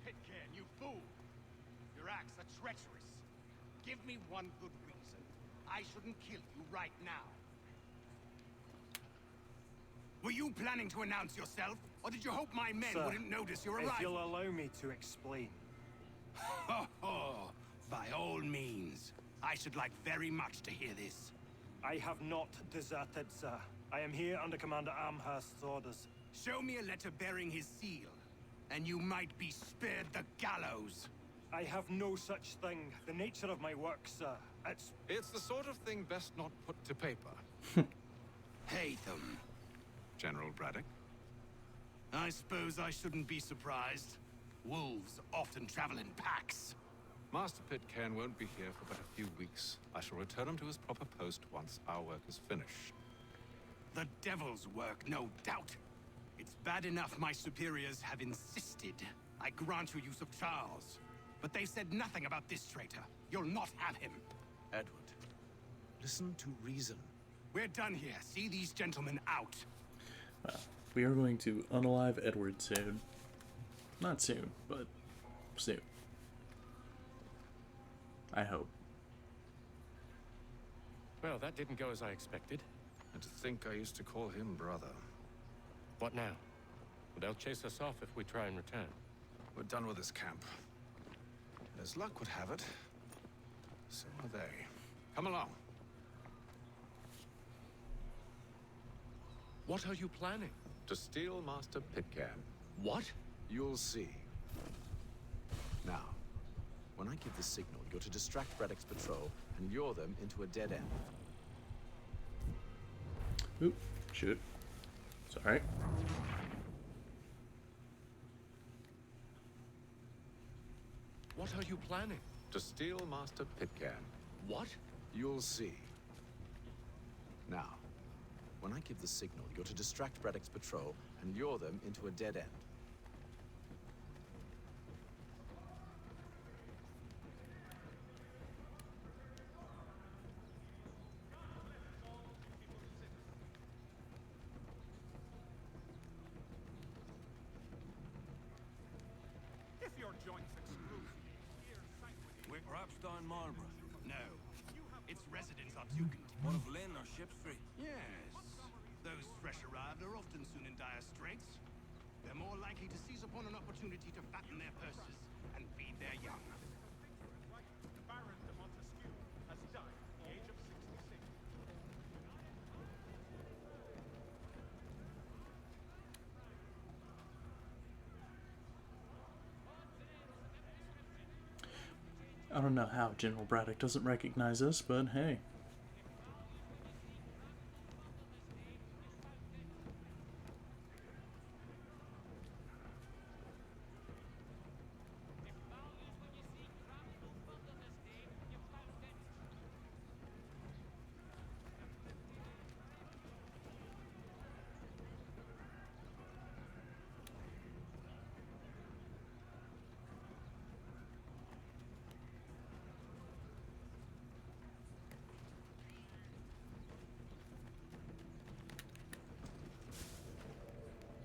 Pitcairn, you fool! Your acts are treacherous. Give me one good reason I shouldn't kill you right now. Were you planning to announce yourself, or did you hope my men Sir, wouldn't notice your arrival? If you'll allow me to explain. Ho ho! By all means. I should like very much to hear this. I have not deserted, sir. I am here under Commander Amherst's orders. Show me a letter bearing his seal, and you might be spared the gallows. I have no such thing. The nature of my work, sir, It's the sort of thing best not put to paper. Haytham. General Braddock? I suppose I shouldn't be surprised. Wolves often travel in packs. Master Pitcairn won't be here for but a few weeks. I shall return him to his proper post once our work is finished. The devil's work, no doubt. It's bad enough my superiors have insisted I grant you use of Charles. But they said nothing about this traitor. You'll not have him. Edward, listen to reason. We're done here. See these gentlemen out. Well, we are going to unalive Edward soon. Not soon, but soon. I hope. Well, that didn't go as I expected. And to think I used to call him brother. What now? Well, they'll chase us off if we try and return. We're done with this camp. As luck would have it, so are they. Come along. What are you planning? To steal Master Pitcairn. What? You'll see. Now, when I give the signal, you're to distract Braddock's patrol and lure them into a dead end. Oop, shoot. Sorry. What are you planning? To steal Master Pitcairn. What? You'll see. Now, When I give the signal, you're to distract Braddock's patrol and lure them into a dead end. If your joint's exclusive, here's Sanguine. Wick Rapstein Marlborough. No. It's residents of Dugan. One of Lynn or Ship Street. Yes. Those fresh arrived are often soon in dire straits. They're more likely to seize upon an opportunity to fatten their purses and feed their young. The Baron de Montesquieu has died at the age of 66. I don't know how General Braddock doesn't recognize us, but hey.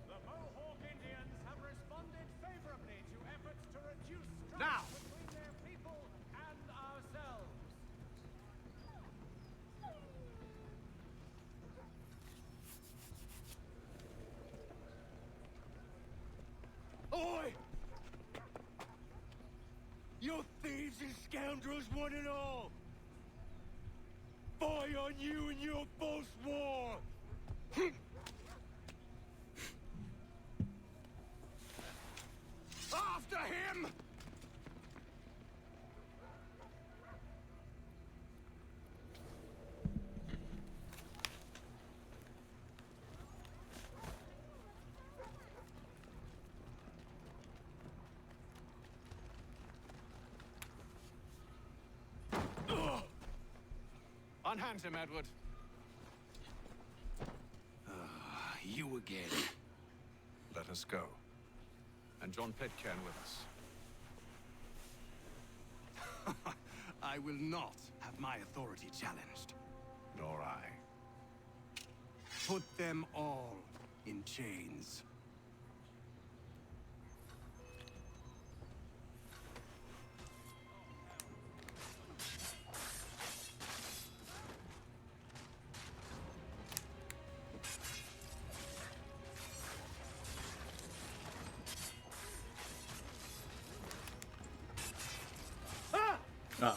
The Mohawk Indians have responded favorably to efforts to reduce strife between their people and ourselves. Oi! You thieves and scoundrels, one and all! Fie on you and your false war! After him! Unhand him, Edward. You again. Let us go. And John Pitcairn with us. I will not have my authority challenged. Nor I. Put them all in chains. Oh.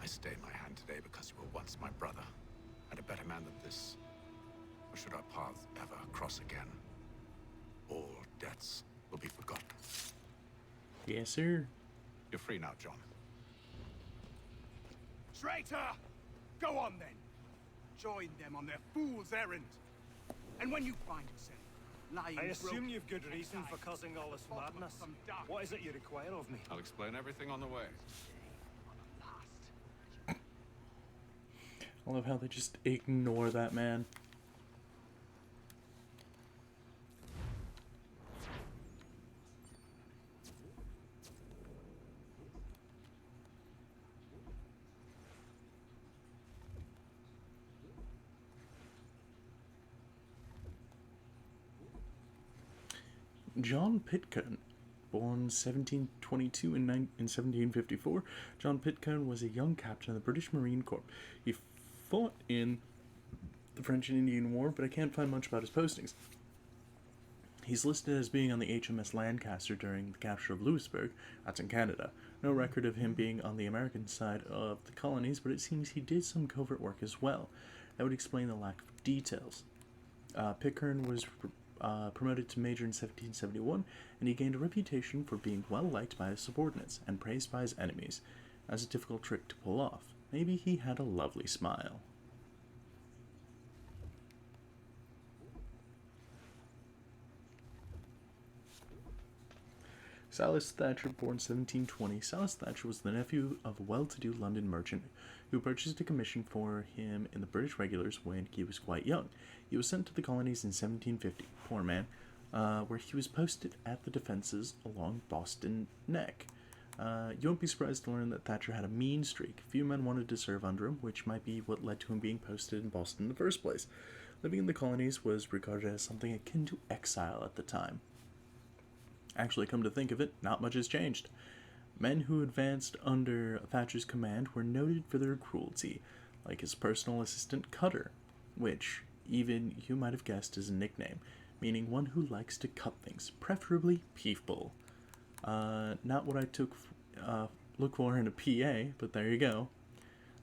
I stayed my hand today because you were once my brother, and a better man than this. Or should our paths ever cross again, all debts will be forgotten. Yes, sir. You're free now, John. Traitor! Go on then. Join them on their fool's errand. And when you find yourself lying I assume broken you've good reason for causing all this madness. What is it you require of me? I'll explain everything on the way. I love how they just ignore that man. John Pitcairn, born 1722 in 1754, John Pitcairn was a young captain of the British Marine Corps. He fought in the French and Indian War, but I can't find much about his postings. He's listed as being on the HMS Lancaster during the capture of Louisbourg. That's in Canada. No record of him being on the American side of the colonies, but it seems he did some covert work as well. that would explain the lack of details. Pitcairn was promoted to major in 1771, and he gained a reputation for being well liked by his subordinates and praised by his enemies. That's a difficult trick to pull off. Maybe he had a lovely smile. Silas Thatcher, born 1720, Silas Thatcher was the nephew of a well-to-do London merchant who purchased a commission for him in the British regulars when he was quite young. He was sent to the colonies in 1750, poor man, where he was posted at the defences along Boston Neck. You won't be surprised to learn that Thatcher had a mean streak. Few men wanted to serve under him, which might be what led to him being posted in Boston in the first place. Living in the colonies was regarded as something akin to exile at the time. Actually, come to think of it, not much has changed. Men who advanced under Thatcher's command were noted for their cruelty, like his personal assistant Cutter, which even you might have guessed is a nickname, meaning one who likes to cut things, preferably people. Not what I look for in a PA, but there you go.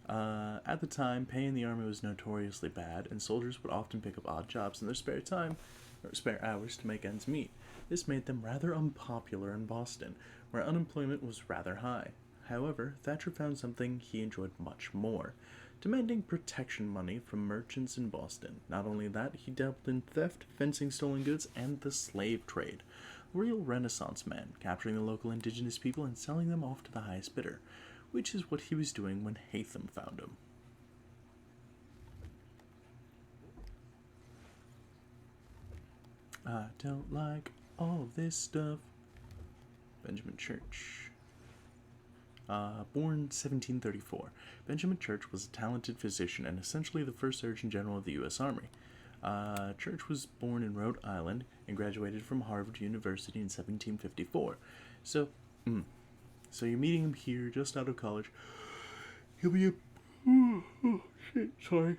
At the time, pay in the army was notoriously bad, and soldiers would often pick up odd jobs in their spare time, or spare hours to make ends meet. This made them rather unpopular in Boston, where unemployment was rather high. However, Thatcher found something he enjoyed much more, demanding protection money from merchants in Boston. Not only that, he dabbled in theft, fencing stolen goods, and the slave trade. A real Renaissance man, capturing the local indigenous people and selling them off to the highest bidder, which is what he was doing when Haytham found him. I don't like all of this stuff. Benjamin Church. Born 1734, Benjamin Church was a talented physician and essentially the first Surgeon General of the U.S. Army. Church was born in Rhode Island and graduated from Harvard University in 1754. So you're meeting him here just out of college. He'll be a... Oh, shit, sorry.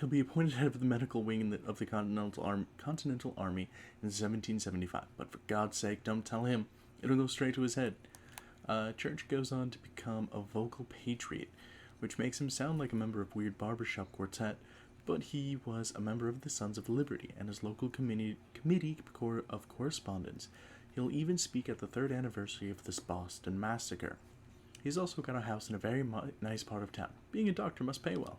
He'll be appointed head of the medical wing of the Continental Army in 1775. But for God's sake, don't tell him. It'll go straight to his head. Church goes on to become a vocal patriot, which makes him sound like a member of Weird Barbershop Quartet, but he was a member of the Sons of Liberty and his local committee of correspondence. He'll even speak at the 3rd anniversary of this Boston massacre. He's also got a house in a very nice part of town. Being a doctor must pay well.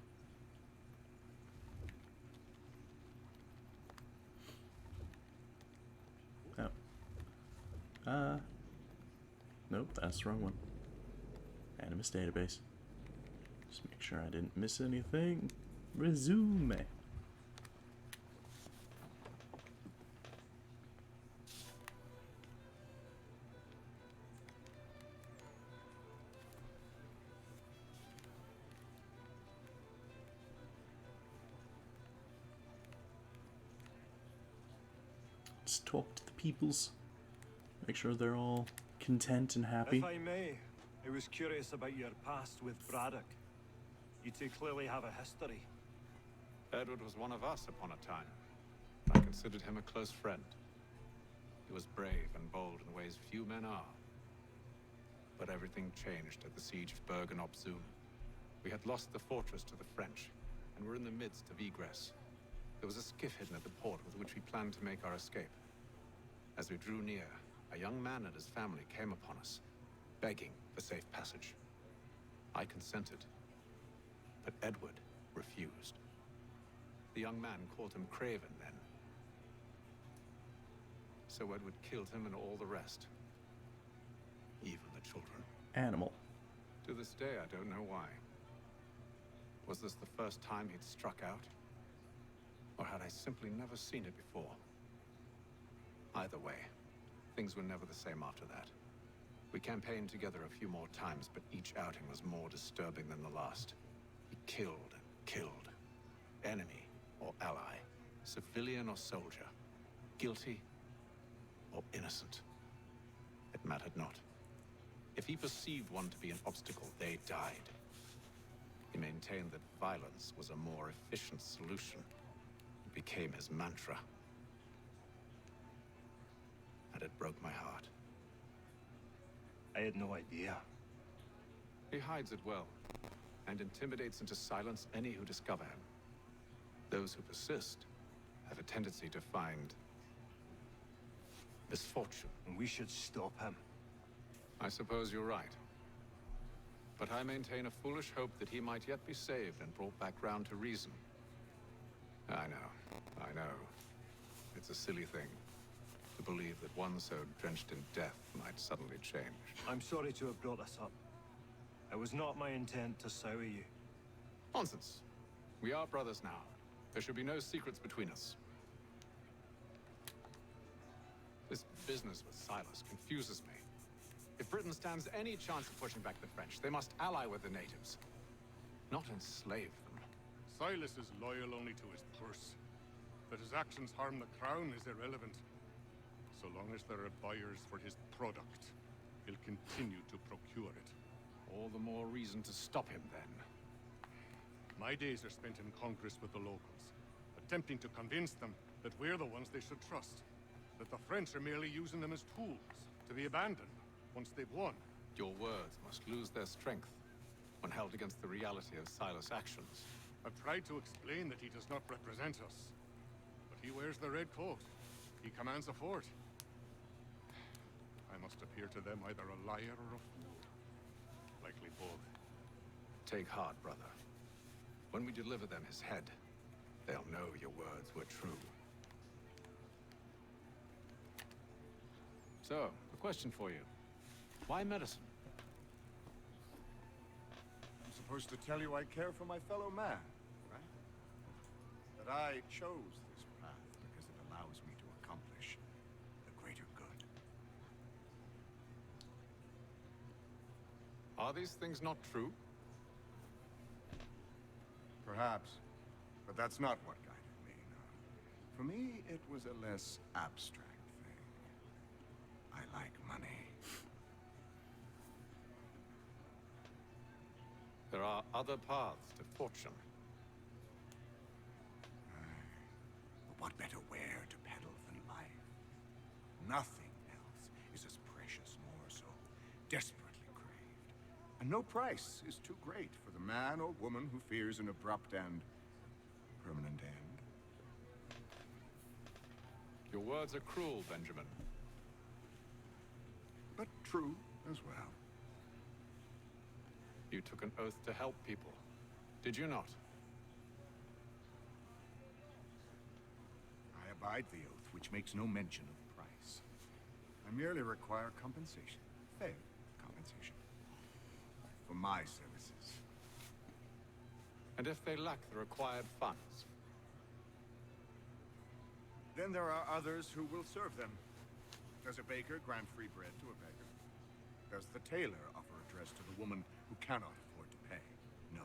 Nope, that's the wrong one. Animus database. Just make sure I didn't miss anything. Resume. Let's talk to the peoples. Make sure they're all content and happy. If I may, I was curious about your past with Braddock. You two clearly have a history. Edward was one of us upon a time. I considered him a close friend. He was brave and bold in ways few men are. But everything changed at the siege of Bergen-op-Zoom. We had lost the fortress to the French, and were in the midst of egress. There was a skiff hidden at the port with which we planned to make our escape. As we drew near, a young man and his family came upon us, begging for safe passage. I consented, but Edward refused. The young man called him Craven then. So Edward killed him and all the rest, even the children. Animal. To this day, I don't know why. Was this the first time he'd struck out? Or had I simply never seen it before? Either way, things were never the same after that. We campaigned together a few more times, but each outing was more disturbing than the last. He killed and killed. Enemy or ally, civilian or soldier, guilty or innocent. It mattered not. If he perceived one to be an obstacle, they died. He maintained that violence was a more efficient solution. It became his mantra. And it broke my heart. I had no idea. He hides it well, and intimidates into silence any who discover him. Those who persist have a tendency to find misfortune. And we should stop him. I suppose you're right. But I maintain a foolish hope that he might yet be saved and brought back round to reason. I know. It's a silly thing to believe that one so drenched in death might suddenly change. I'm sorry to have brought this up. It was not my intent to sour you. Nonsense. We are brothers now. There should be no secrets between us. This business with Silas confuses me. If Britain stands any chance of pushing back the French, they must ally with the natives, not enslave them. Silas is loyal only to his purse. That his actions harm the crown is irrelevant. So long as there are buyers for his product, he'll continue to procure it. All the more reason to stop him, then. My days are spent in Congress with the locals, attempting to convince them that we're the ones they should trust. That the French are merely using them as tools, to be abandoned once they've won. Your words must lose their strength when held against the reality of Silas' actions. I've tried to explain that he does not represent us. But he wears the red coat. He commands a fort. I must appear to them either a liar or a fool. Likely both. Take heart, brother. When we deliver them his head, they'll know your words were true. So, a question for you. Why medicine? I'm supposed to tell you I care for my fellow man, right? That I chose this path because it allows me to accomplish the greater good. Are these things not true? Perhaps. But that's not what guided me, no. For me, it was a less abstract thing. I like money. There are other paths to fortune. But what better ware to peddle than life? Nothing else is as precious nor so desperately craved. And no price is too great for the man or woman who fears an abrupt and permanent end. Your words are cruel, Benjamin. But true as well. You took an oath to help people, did you not? I abide the oath, which makes no mention of price. I merely require compensation. Fair compensation. For my services. And if they lack the required funds? Then there are others who will serve them. Does a baker grant free bread to a beggar? Does the tailor offer a dress to the woman who cannot afford to pay? No.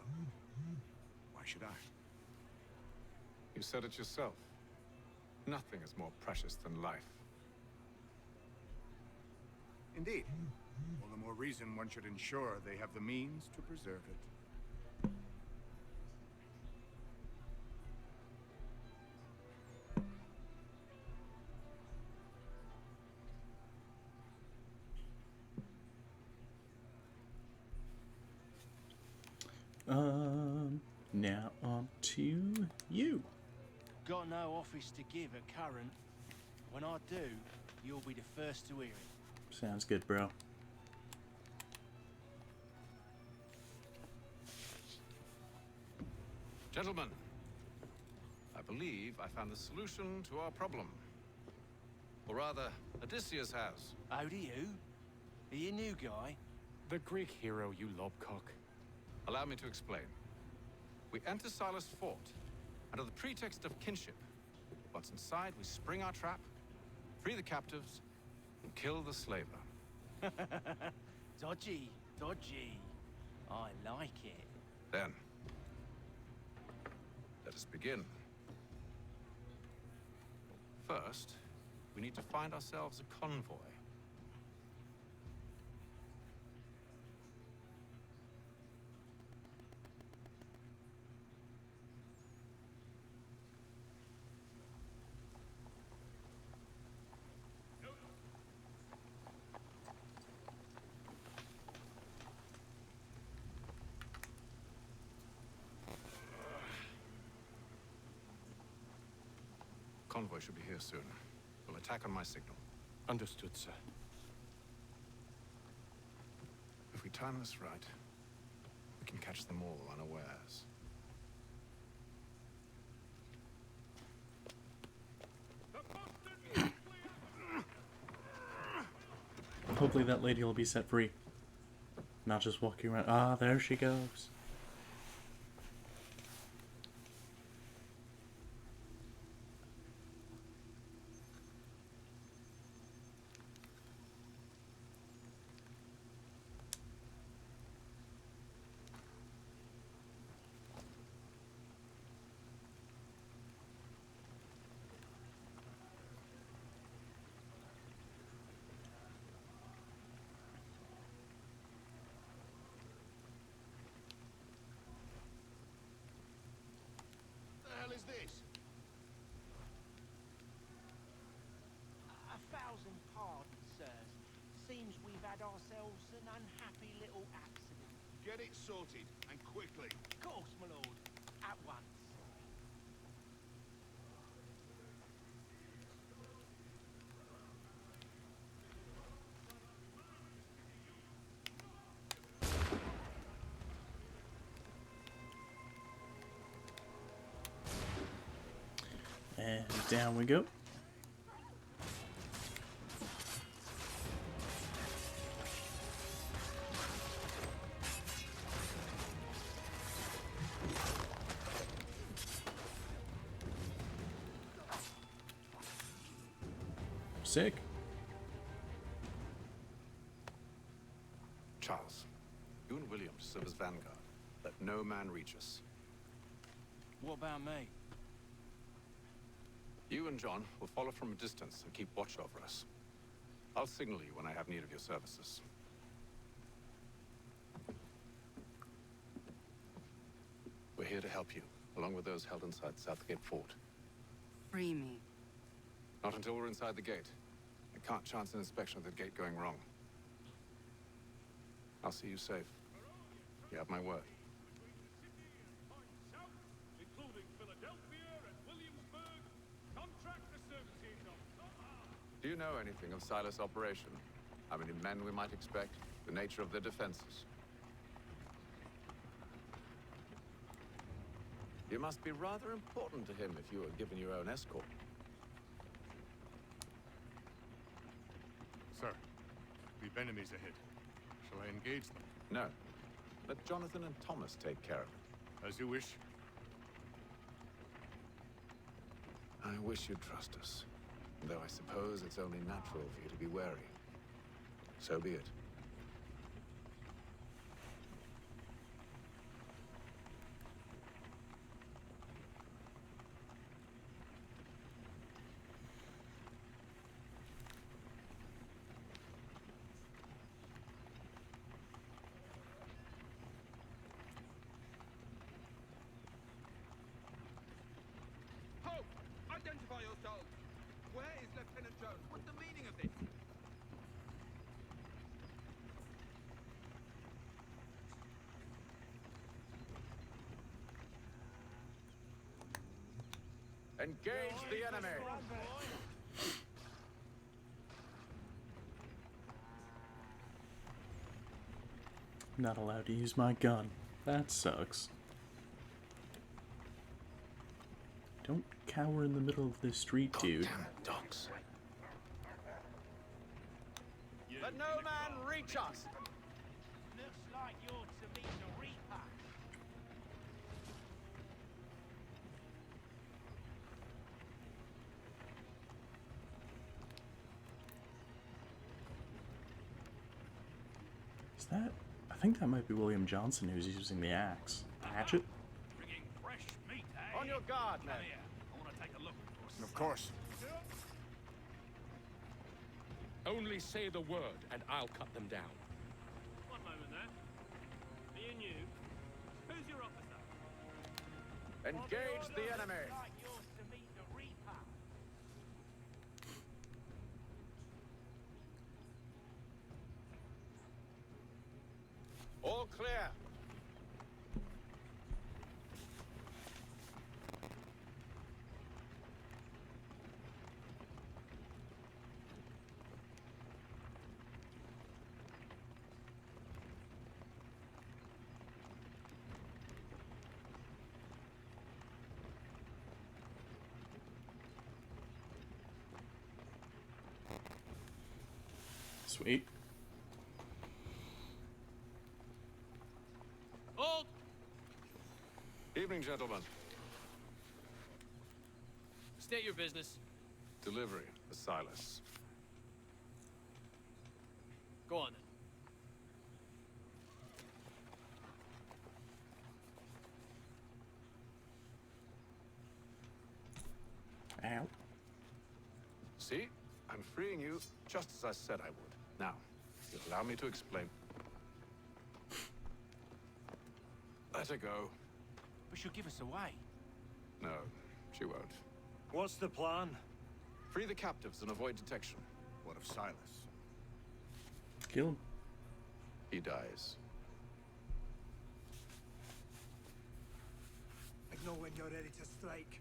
Why should I? You said it yourself. Nothing is more precious than life. Indeed. All the more reason one should ensure they have the means to preserve it. Now on to you. Got no office to give at current. When I do, you'll be the first to hear it. Sounds good, bro. Gentlemen, I believe I found the solution to our problem. Or rather, Odysseus has. Oh, do you? Are you a new guy? The Greek hero, you lobcock. Allow me to explain. We enter Silas' fort, under the pretext of kinship. Once inside, we spring our trap, free the captives, and kill the slaver. Dodgy, dodgy. I like it. Then, let us begin. First, we need to find ourselves a convoy. Convoy should be here soon. We'll attack on my signal. Understood, sir. If we time this right, we can catch them all unawares. Hopefully that lady will be set free. Not just walking around. Ah, there she goes. The hell is this? A thousand pardons, sirs. Seems we've had ourselves an unhappy little accident. Get it sorted, and quickly. Of course, my lord. At once. And down we go. Sick. Charles, you and William serve as vanguard. Let no man reach us. What about me? You and John will follow from a distance and keep watch over us. I'll signal you when I have need of your services. We're here to help you, along with those held inside Southgate Fort. Free me. Not until we're inside the gate. I can't chance an inspection of the gate going wrong. I'll see you safe. You have my word. Do you know anything of Silas' operation? How many men we might expect? The nature of their defenses? You must be rather important to him if you were given your own escort. Sir, we've enemies ahead. Shall I engage them? No. Let Jonathan and Thomas take care of it. As you wish. I wish you'd trust us. Though I suppose it's only natural for you to be wary. So be it. Halt! Identify yourselves! Where is Lieutenant Jones? What's the meaning of this? Engage the enemy! Not allowed to use my gun. That sucks. Don't cower in the middle of the street, dude. Dogs. Let no man reach us! Looks like you're to meet the Reaper. Is that... I think that might be William Johnson who's using the axe. Hatchet? Bringing fresh meat, eh? On your guard, man. Come here. I want to take a look. Of course. Only say the word, and I'll cut them down. One moment there. Me and you. Who's your officer? Engage the enemy! Like you're to meet the Reaper. All clear. Sweet. Hold! Evening, gentlemen. State your business. Delivery, the Silas. Go on then. Ow. See? I'm freeing you just as I said I would. Now, if you'll allow me to explain. Let her go. But she'll give us away. No, she won't. What's the plan? Free the captives and avoid detection. What of Silas? Kill him. He dies. I know when you're ready to strike.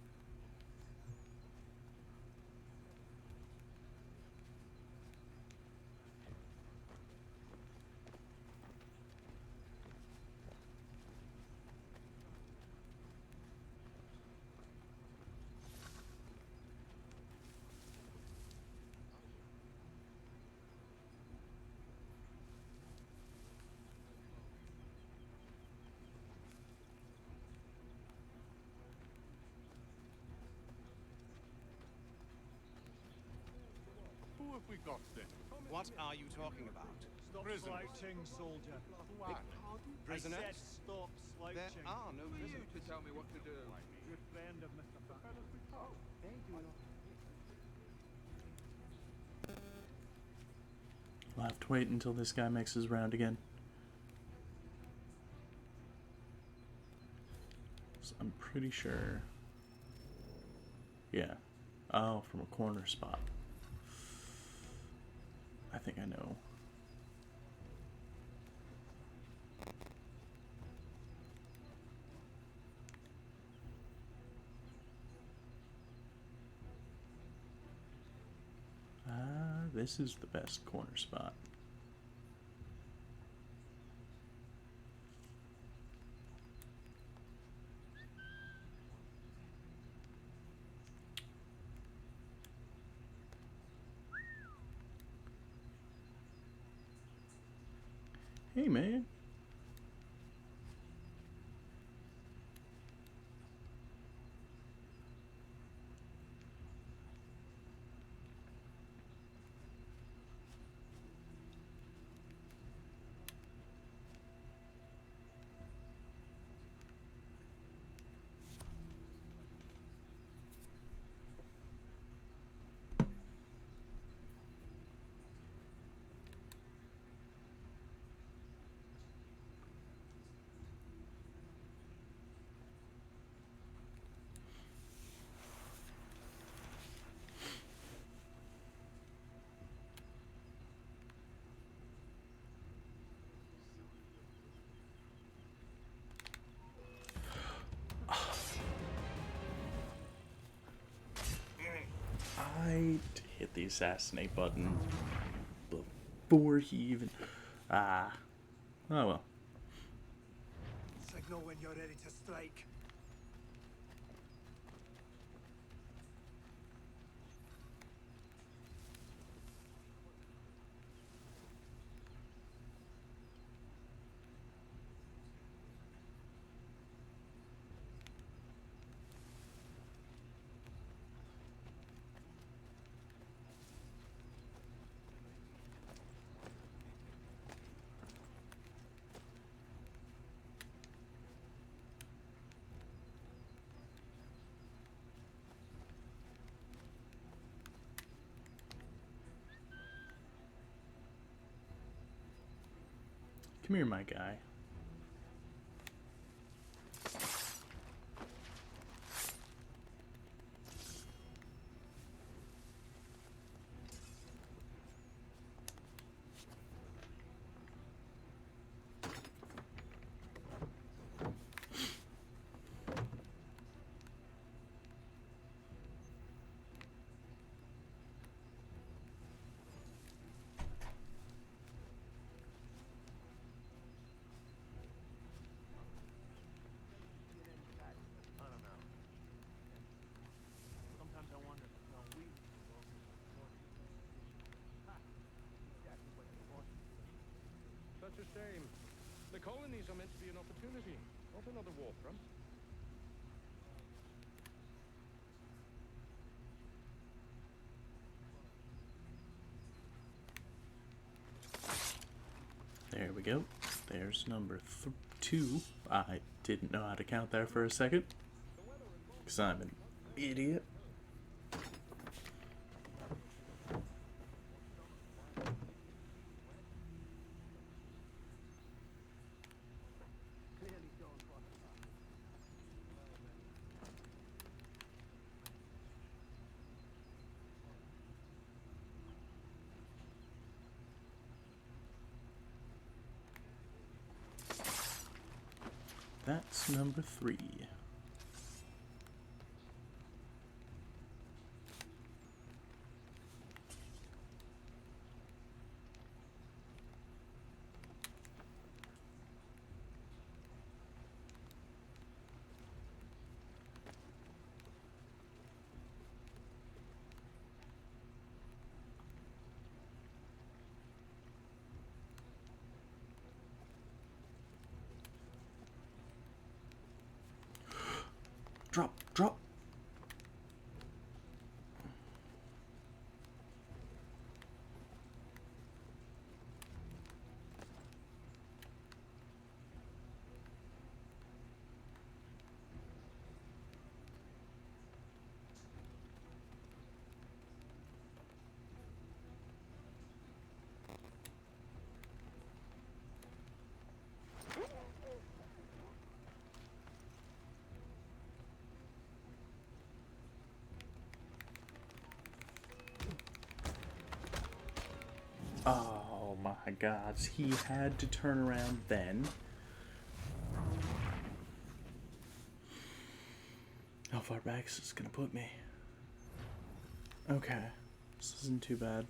Who have we got then? What are you talking about? Stop slouching, soldier. Prisoners? I said stop slouching. There are no Who are you prisoners. to tell me what to do? Good friend of Mr. They do not. We'll have to wait until this guy makes his round again. So I'm pretty sure. Yeah. Oh, from a corner spot. I think I know. This is the best corner spot. Hey, man. I hit the assassinate button before he even... Oh well. Signal when you're ready to strike. Come here, my guy. a shame. The colonies are meant to be an opportunity, not another war front. There we go. There's number 2. I didn't know how to count there for a second, because I'm an idiot. That's number 3. Drop, drop. Oh my gods, he had to turn around then. How far back is this gonna put me? Okay, this isn't too bad.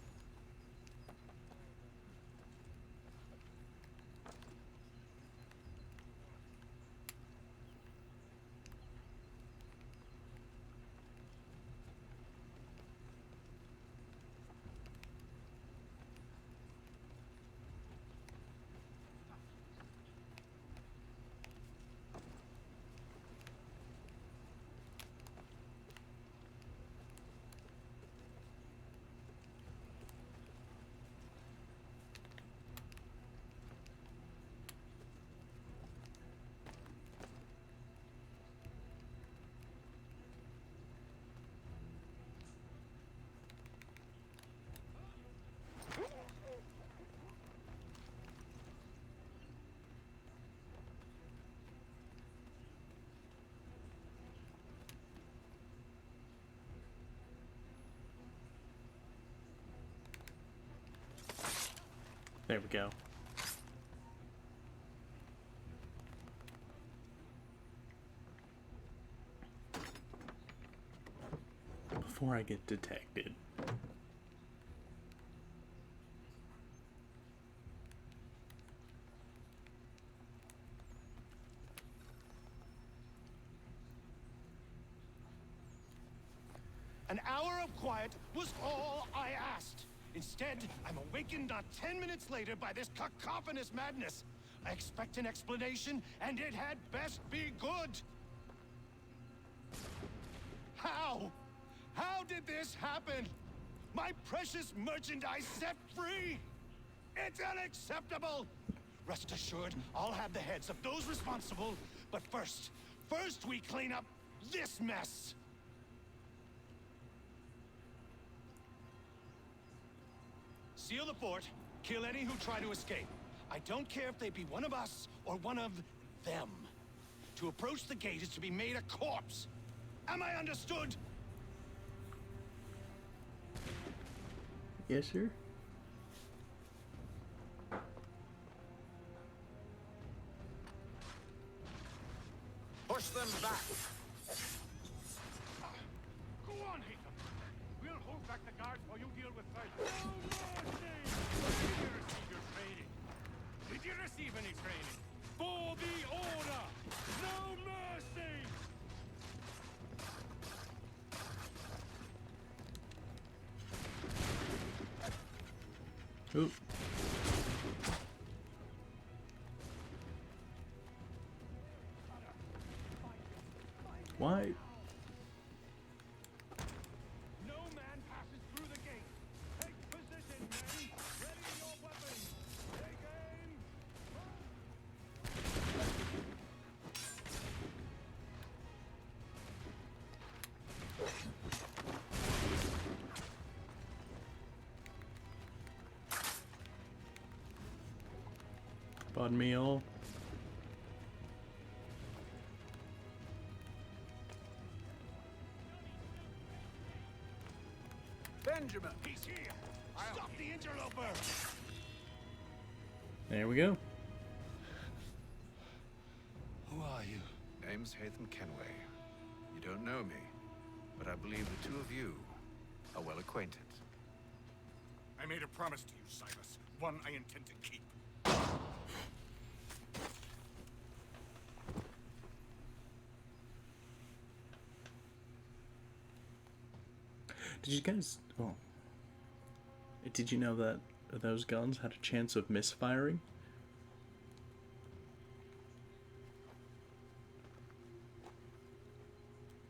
There we go. Before I get detected. An hour of quiet was all I asked. Instead, I'm awakened not 10 minutes later by this cacophonous madness. I expect an explanation, and it had best be good. How? How did this happen? My precious merchandise set free? It's unacceptable! Rest assured, I'll have the heads of those responsible. But first we clean up this mess. Seal the fort, kill any who try to escape. I don't care if they be one of us or one of them. To approach the gate is to be made a corpse. Am I understood? Yes, sir. Push them back. Go on, Haytham. We'll hold back the guards while you deal with fight. No mercy! Did you receive your training? Did you receive any training? For the order! No mercy! Oop. Why? No man passes through the gate. Take position, men. Ready your weapons. Take aim. Pardon me all. Benjamin, he's here. Stop the interloper. There we go. Who are you? Name's Haytham Kenway. You don't know me, but I believe the two of you are well acquainted. I made a promise to you, Silas. One I intend to keep. Did you guys... Oh. Did you know that those guns had a chance of misfiring?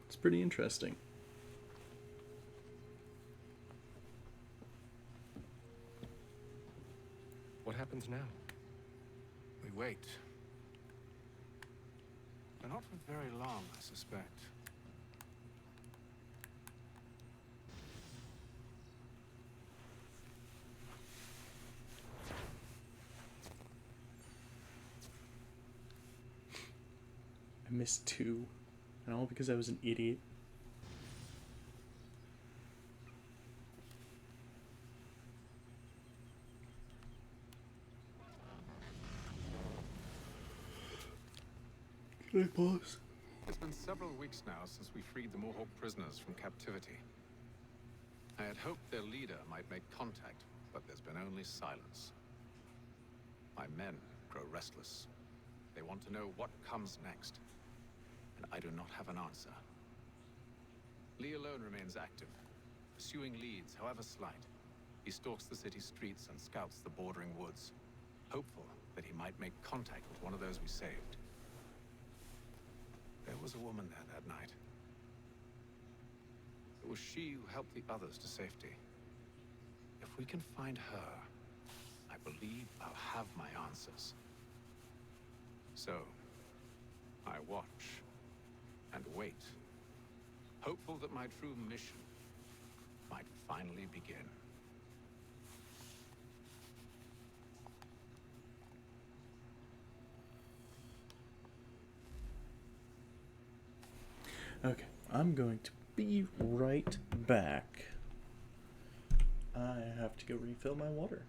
It's pretty interesting. What happens now? We wait. But not for very long, I suspect. I missed 2. And all because I was an idiot. Can I pause? It's been several weeks now since we freed the Mohawk prisoners from captivity. I had hoped their leader might make contact, but there's been only silence. My men grow restless. They want to know what comes next, and I do not have an answer. Lee alone remains active, pursuing leads, however slight. He stalks the city streets and scouts the bordering woods, hopeful that he might make contact with one of those we saved. There was a woman there that night. It was she who helped the others to safety. If we can find her, I believe I'll have my answers. So, I watch and wait, hopeful that my true mission might finally begin. Okay, I'm going to be right back. I have to go refill my water.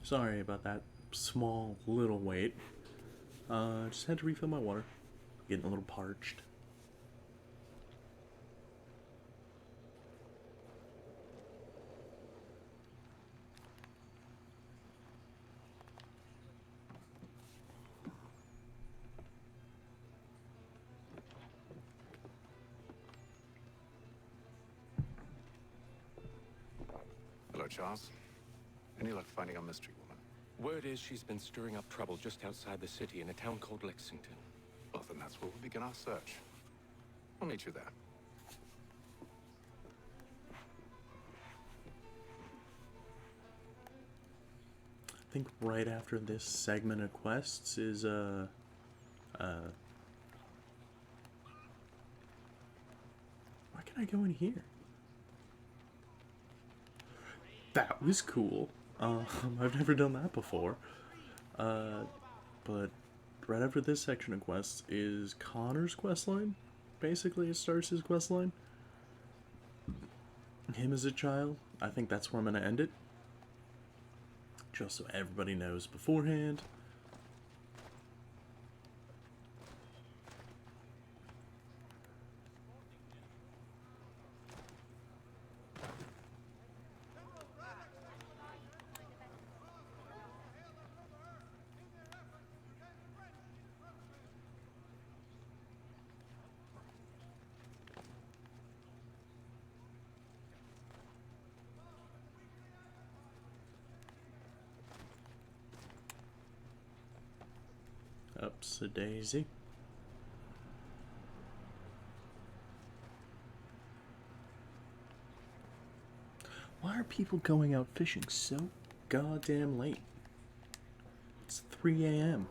Sorry about that small little wait. Just had to refill my water. Getting a little parched. Charles? Any luck finding our mystery woman? Word is she's been stirring up trouble just outside the city in a town called Lexington. Well, then that's where we'll begin our search. I'll meet you there. I think right after this segment of quests is why can I go in here? That was cool. I've never done that before. But right after this section of quests is Connor's questline. Basically, it starts his questline. Him as a child. I think that's where I'm going to end it. Just so everybody knows beforehand. Ups a daisy. Why are people going out fishing so goddamn late? It's 3 a.m.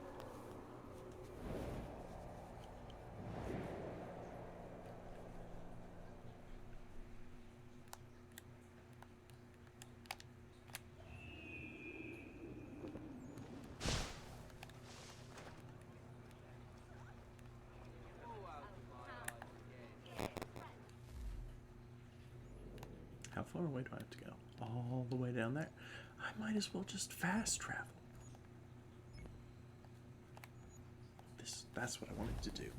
How far away do I have to go? All the way down there? I might as well just fast travel. That's what I wanted to do.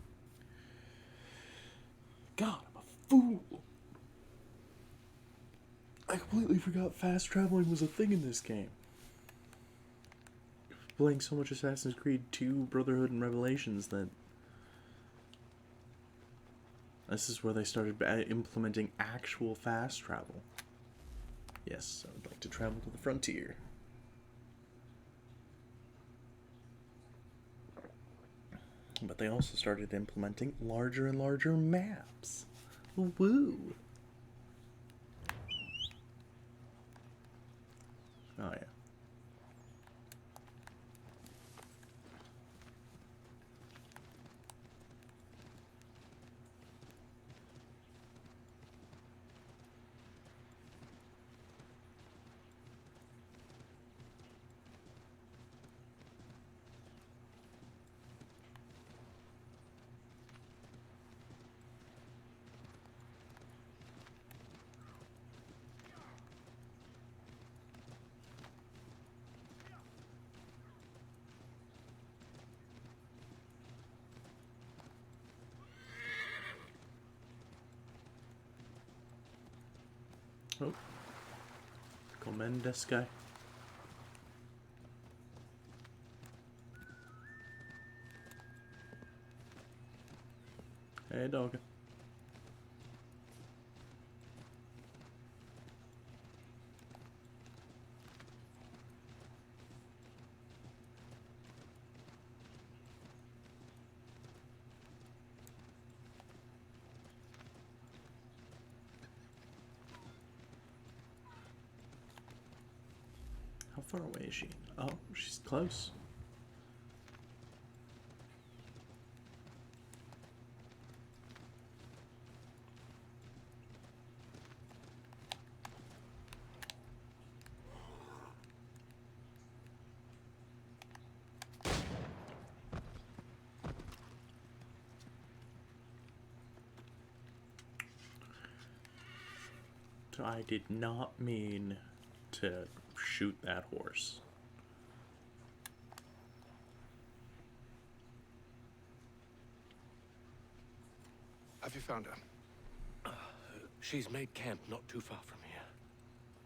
God, I'm a fool! I completely forgot fast traveling was a thing in this game. Playing so much Assassin's Creed 2, Brotherhood, and Revelations that this is where they started implementing actual fast travel. Yes, I would like to travel to the frontier. But they also started implementing larger and larger maps. Woo! Oh yeah. Oh. Commend guy. Hey, dog. How far away is she? Oh, she's close. So I did not mean to shoot that horse. Have you found her? She's made camp not too far from here.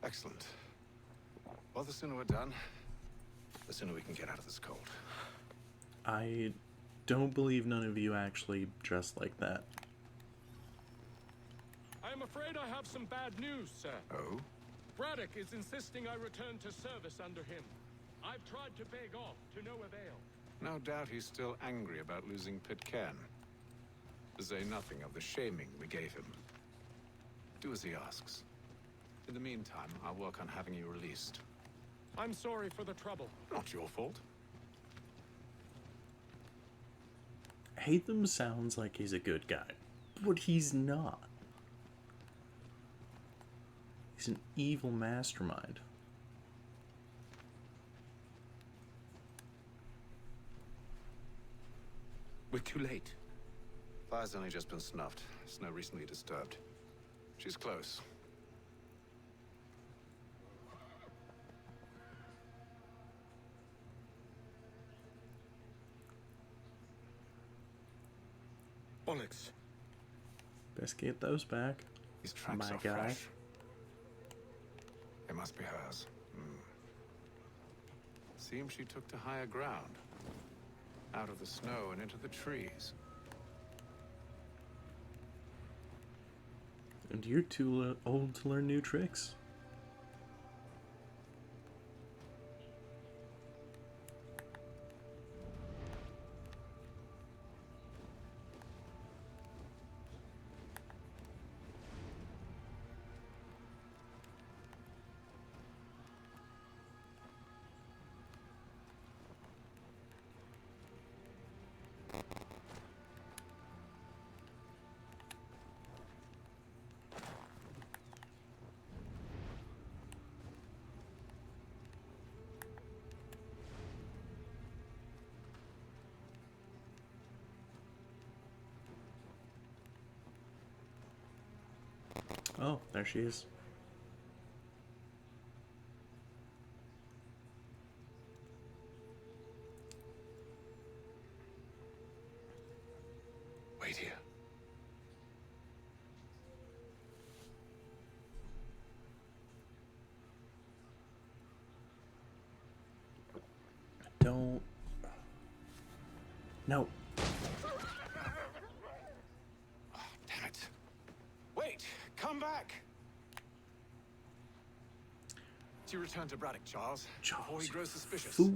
Excellent. Well, the sooner we're done, the sooner we can get out of this cold. I don't believe none of you actually dressed like that. I am afraid I have some bad news, sir. Oh? Braddock is insisting I return to service under him. I've tried to beg off, to no avail. No doubt he's still angry about losing Pitcairn. To say nothing of the shaming we gave him. Do as he asks. In the meantime, I'll work on having you released. I'm sorry for the trouble. Not your fault. Haytham sounds like he's a good guy, but he's not. He's an evil mastermind. We're too late. Fire's only just been snuffed. Snow recently disturbed. She's close. Onyx. Best get those back. These tracks my are guy. fresh. They must be hers. Seems she took to higher ground. Out of the snow and into the trees. And you're too old to learn new tricks. Oh, there she is. Wait here. Don't. No. Damn it. Wait! Come back! You return to Braddock, Charles. Before he grows suspicious. Fool.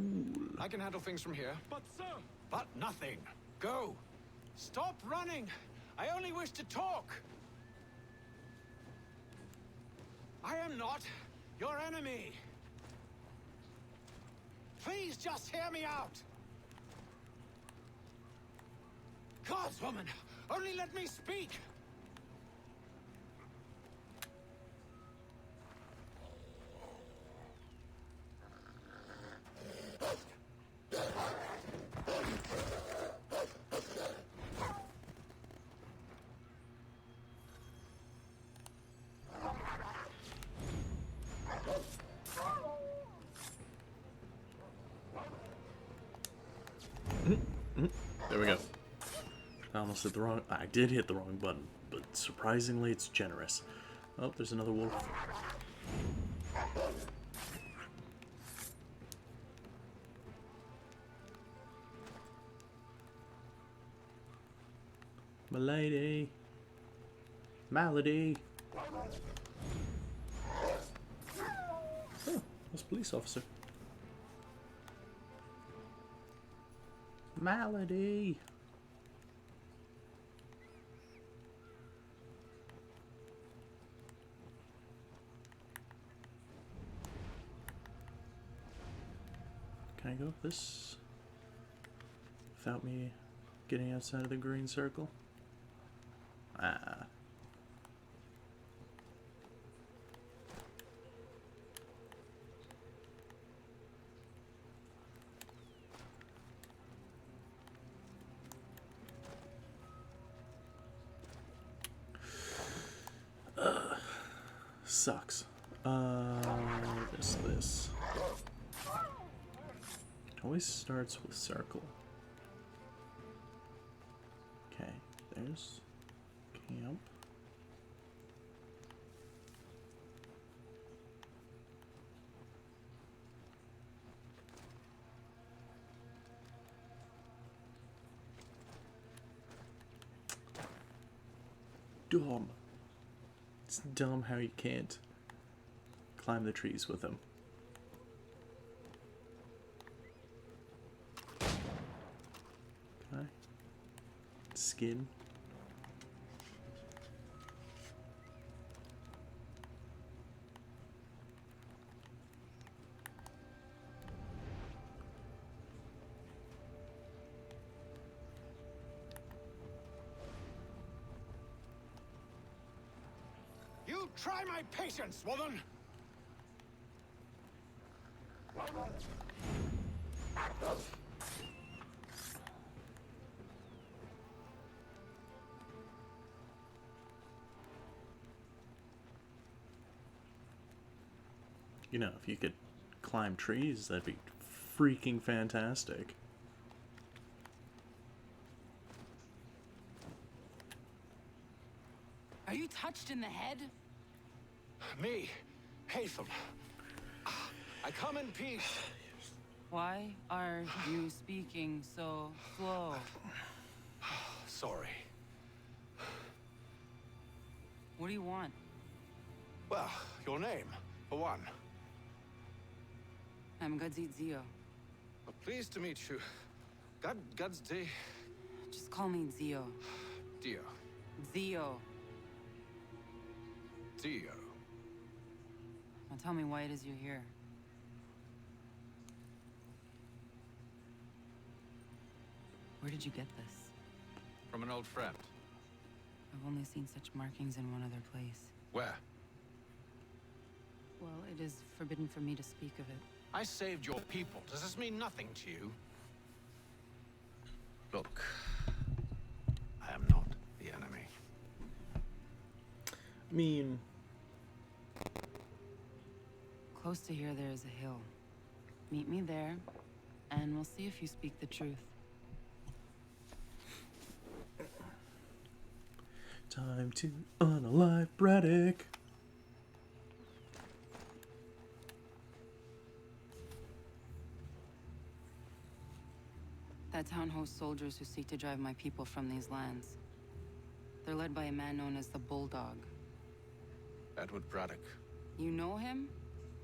I can handle things from here. But sir! But nothing. Go! Stop running! I only wish to talk! I am not your enemy! Please just hear me out! Gods, woman! Only let me speak! There we go. I almost hit the wrong... I did hit the wrong button, but surprisingly it's generous. Oh, there's another wolf. Milady. Malady. Oh, that's a police officer. Malady. Can I go up this without me getting outside of the green circle? Ah. Sucks. This. It always starts with circle. Okay, there's camp. Dumb. It's dumb how you can't climb the trees with him. Okay. Skin. You try my patience, woman! You know, if you could climb trees, that'd be freaking fantastic. Are you touched in the head? Me, Haytham. I come in peace. Why are you speaking so slow? Sorry. What do you want? Well, your name, for one. I'm Gadzit Zio. Pleased to meet you. God's day. Just call me Zio. Dio. Zio. Dio. Now tell me why it is you're here. Where did you get this? From an old friend. I've only seen such markings in one other place. Where? Well, it is forbidden for me to speak of it. I saved your people. Does this mean nothing to you? Look, I am not the enemy. I mean, close to here there is a hill. Meet me there, and we'll see if you speak the truth. time to unalive Braddock. That town hosts soldiers who seek to drive my people from these lands. They're led by a man known as the Bulldog. Edward Braddock. You know him?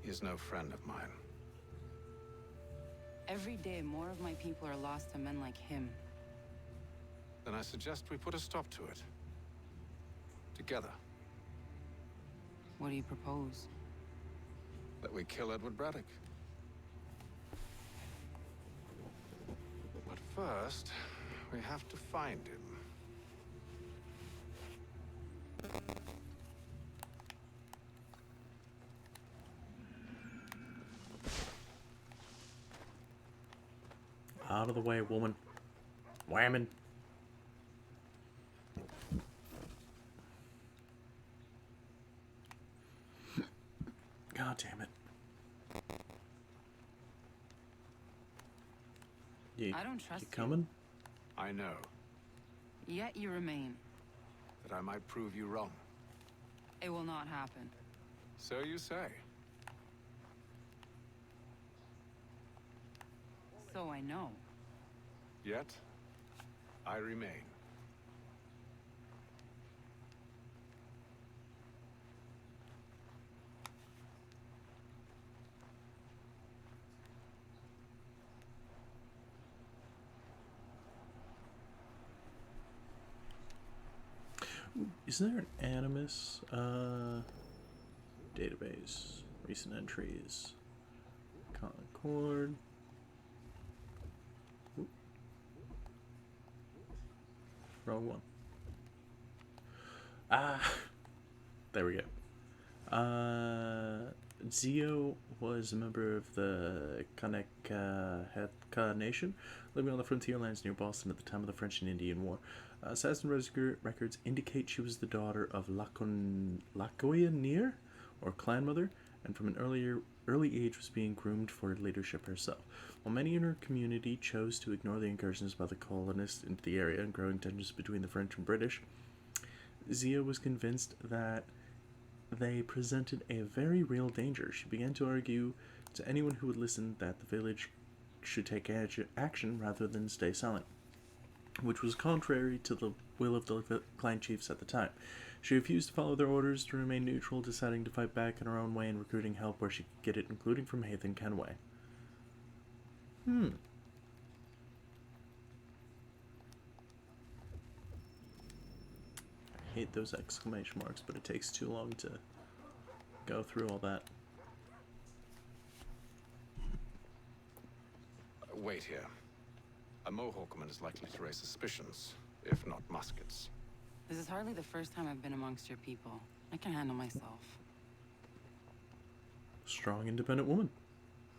He is no friend of mine. Every day, more of my people are lost to men like him. Then I suggest we put a stop to it. Together. What do you propose? That we kill Edward Braddock. But first, we have to find him. Out of the way, woman. Whammon. God damn it. I don't trust you coming? I know. Yet you remain. That I might prove you wrong. It will not happen. So you say. So I know. Yet, I remain. Is there an Animus database? Recent entries. Concord. Oop. Wrong one. There we go. Zio was a member of the Kaneka Nation, living on the frontier lands near Boston at the time of the French and Indian War. Assassin records indicate she was the daughter of Lacoya or clan mother, and from an early age was being groomed for leadership herself. While many in her community chose to ignore the incursions by the colonists into the area and growing tensions between the French and British, Zia was convinced that they presented a very real danger. She began to argue to anyone who would listen that the village should take action rather than stay silent, which was contrary to the will of the clan chiefs at the time. She refused to follow their orders to remain neutral, deciding to fight back in her own way and recruiting help where she could get it, including from Haytham Kenway. I hate those exclamation marks, but it takes too long to go through all that. Wait here. A Mohawkman is likely to raise suspicions, if not muskets. This is hardly the first time I've been amongst your people. I can handle myself. Strong, independent woman.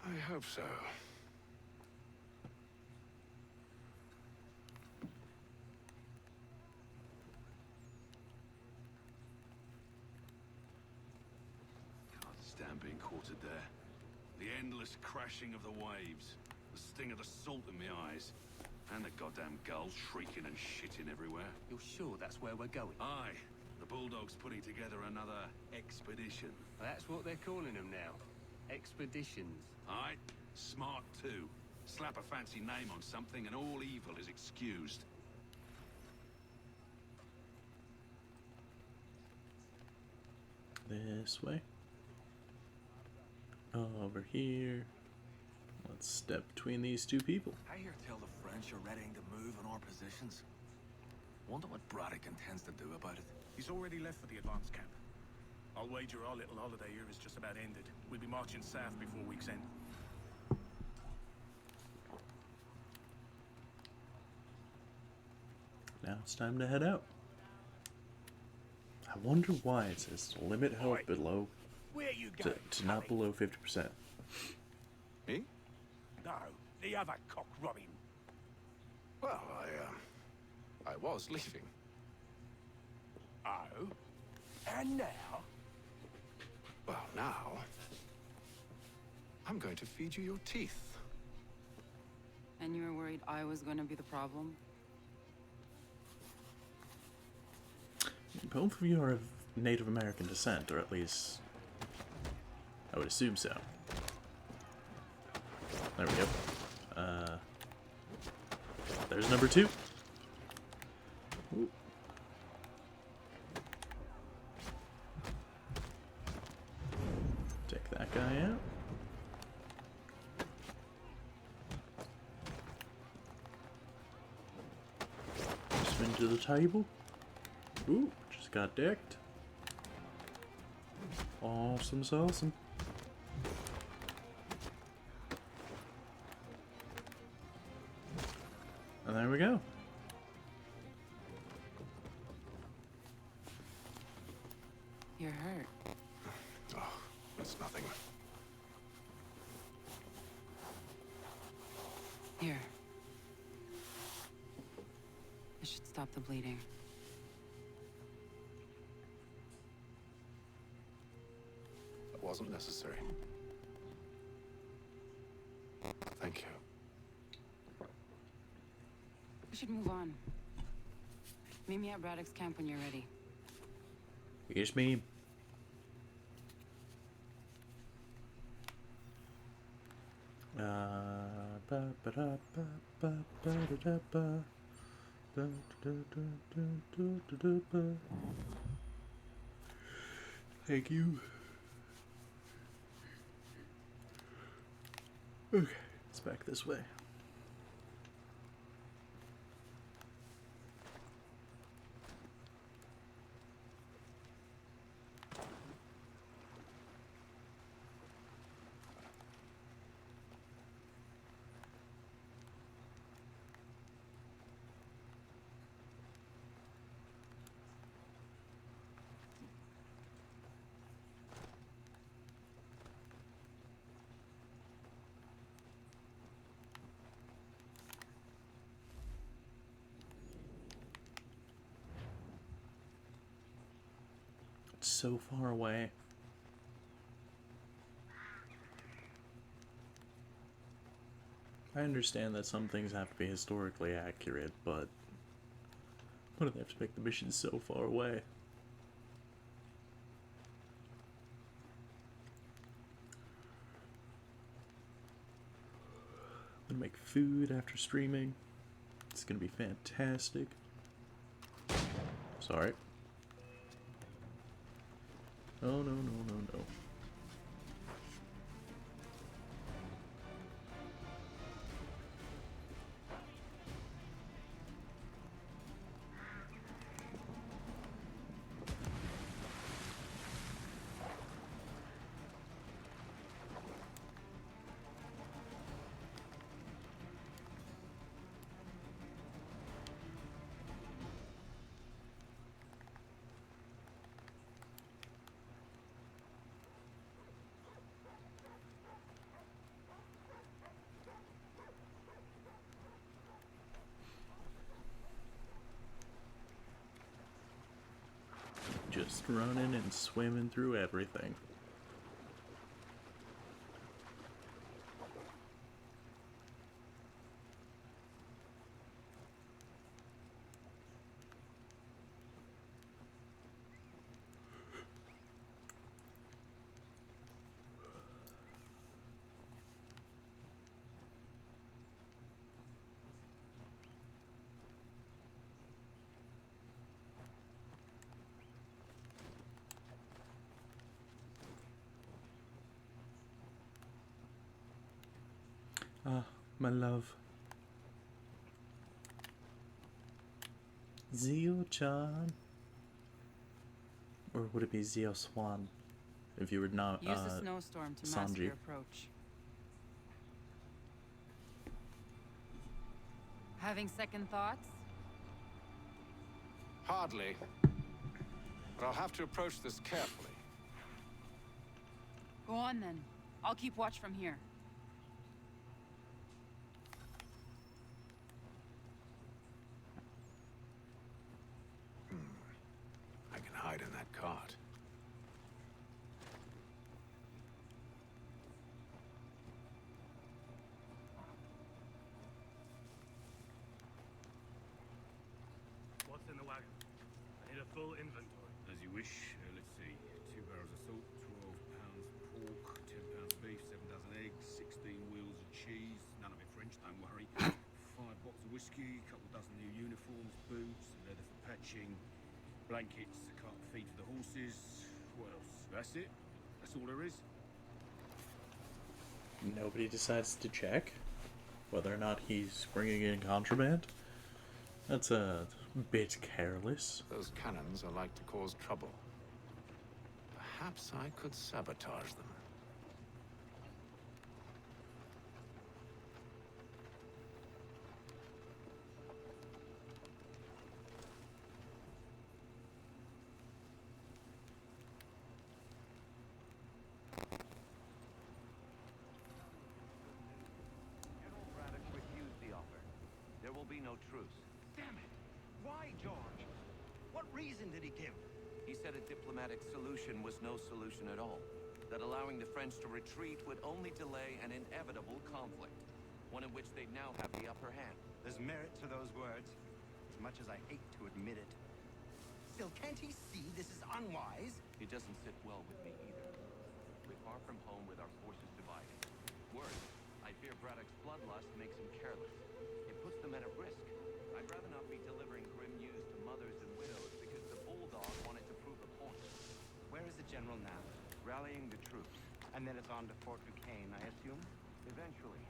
I hope so. Can't stand being quartered there. The endless crashing of the waves, the sting of the salt in my eyes, and the goddamn gulls shrieking and shitting everywhere. You're sure that's where we're going? Aye. The Bulldog's putting together another expedition. That's what they're calling them now. Expeditions. Aye. Smart too. Slap a fancy name on something and all evil is excused. This way. Over here. Let's step between these two people. I hear tell the French are readying to move on our positions. Wonder what Braddock intends to do about it. He's already left for the advance camp. I'll wager our little holiday here is just about ended. We'll be marching south before week's end. Now it's time to head out. I wonder why it says limit health below to not below 50%. Me? No, the other cock Robin. Well, I was leaving. Oh? And now? Well, now... I'm going to feed you your teeth. And you were worried I was going to be the problem? Both of you are of Native American descent, or at least I would assume so. There we go. There's number 2. Ooh. Take that guy out. Spin to the table. Ooh, just got decked. Awesome sauce. And there we go. You're hurt. Oh, it's nothing. Here. This should stop the bleeding. It wasn't necessary. Thank you. We should move on. Meet me at Braddock's camp when you're ready. Yes, ma'am. Thank you. Okay, it's back this way. So far away. I understand that some things have to be historically accurate, but why do they have to make the mission so far away? I'm gonna make food after streaming. It's gonna be fantastic. Sorry. Oh, no, no, no, no. Just running and swimming through everything. Ah, my love. Zio-chan. Or would it be Zio-swan? If you were not, Use the snowstorm to mask Sanji. your approach. Having second thoughts? Hardly. But I'll have to approach this carefully. Go on then. I'll keep watch from here. I can hide in that cart. What's in the wagon? I need a full inventory. As you wish. Let's see. 2 barrels of salt, 12 pounds pork, 10 pounds beef, 7 dozen eggs, 16 wheels of cheese. None of it French, don't worry. 5 bottles of whiskey, a couple dozen new uniforms, boots, leather for patching, blankets, a cart and feed for the horses. What else? That's it? That's all there is? Nobody decides to check whether or not he's bringing in contraband. That's a bit careless. Those cannons are like to cause trouble. Perhaps I could sabotage them. General Braddock refused the offer. There will be no truce. Damn it! Why, George? What reason did he give? He said a diplomatic solution was no solution at all. That allowing the French to retreat would only delay an inevitable conflict. One in which they'd now have the upper hand. There's merit to those words, as much as I hate to admit it. Still, can't he see this is unwise? It doesn't sit well with me either. We're far from home with our forces divided. Worse, I fear Braddock's bloodlust makes him careless. It puts the men at risk. I'd rather not be delivering grim news to mothers and widows because the bulldog wanted to prove a point. Where is the general now? Rallying the troops. And then it's on to Fort Duquesne, I assume? Eventually.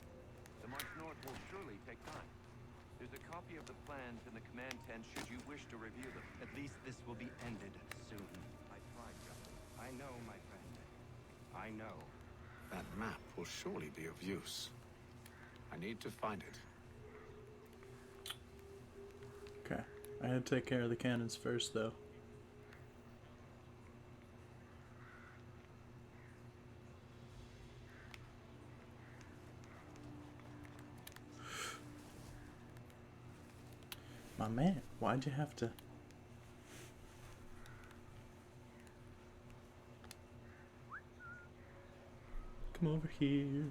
The march north will surely take time. There's a copy of the plans in the command tent should you wish to review them. At least this will be ended soon. I tried, Captain. I know, my friend. I know. That map will surely be of use. I need to find it. Okay. I had to take care of the cannons first, though. My man, why'd you have to... Come over here.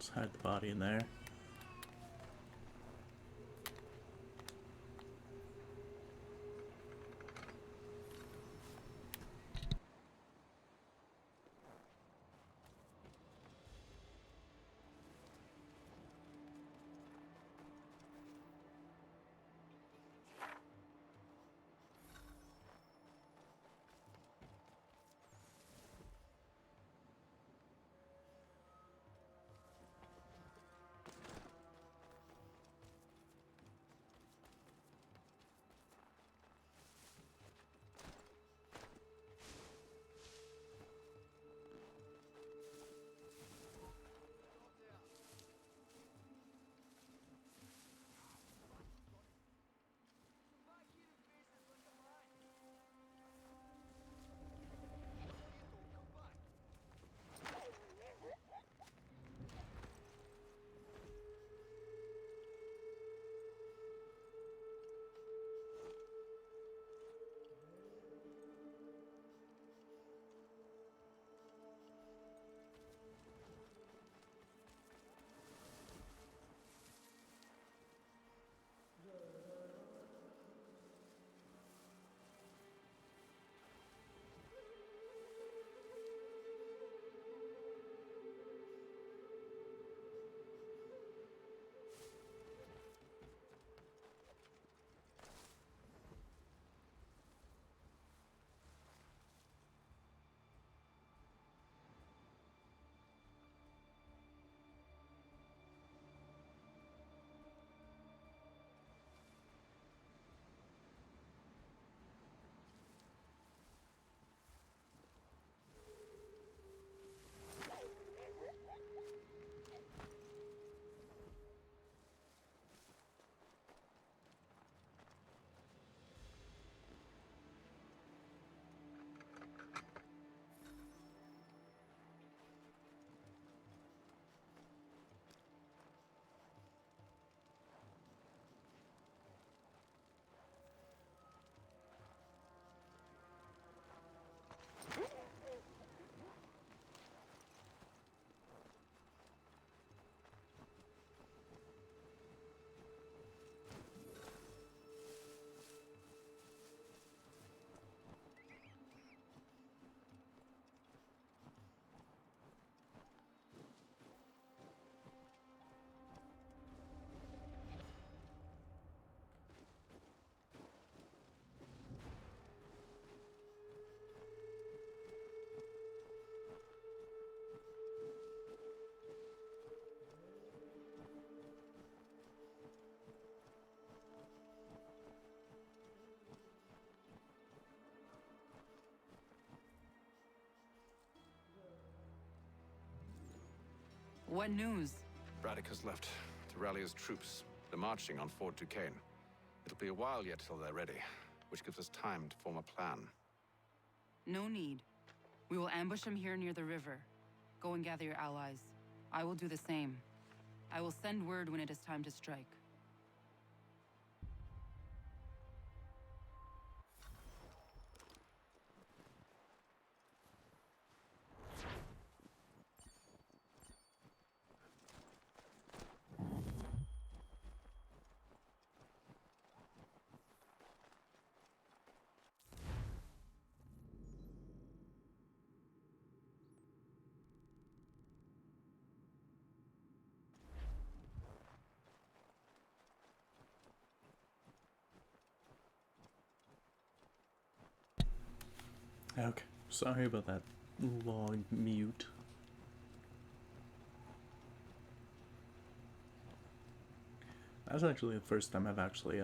Let's hide the body in there. What news? Braddock has left to rally his troops. They're marching on Fort Duquesne. It'll be a while yet till they're ready, which gives us time to form a plan. No need. We will ambush him here near the river. Go and gather your allies. I will do the same. I will send word when it is time to strike. Okay, sorry about that long mute. That's actually the first time I've actually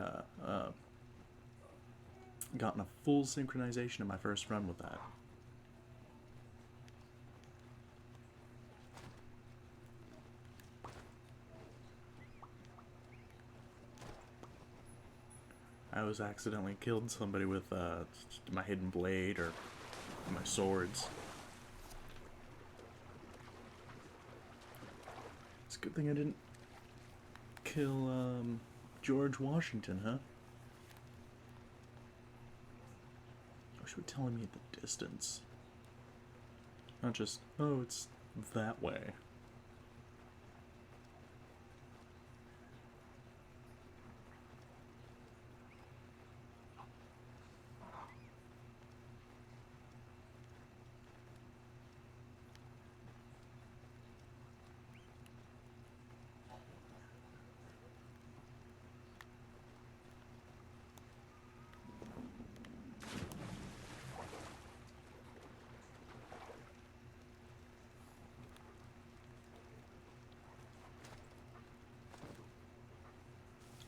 gotten a full synchronization in my first run with that. I was accidentally killed somebody with my hidden blade or my swords. It's a good thing I didn't kill George Washington, huh? I wish you were telling me the distance. Not just, oh, it's that way.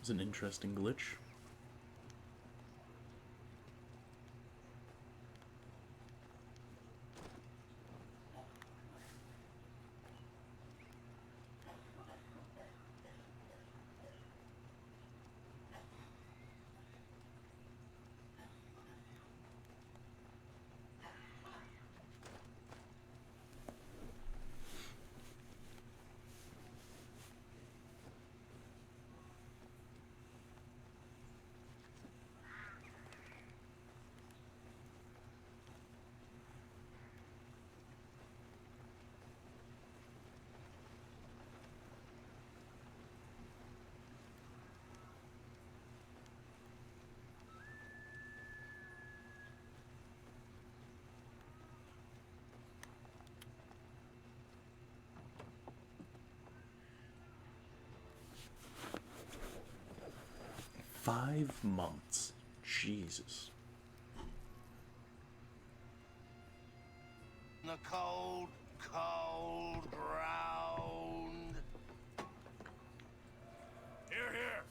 It's an interesting glitch. Five months. Jesus. The cold, cold ground. Here, here.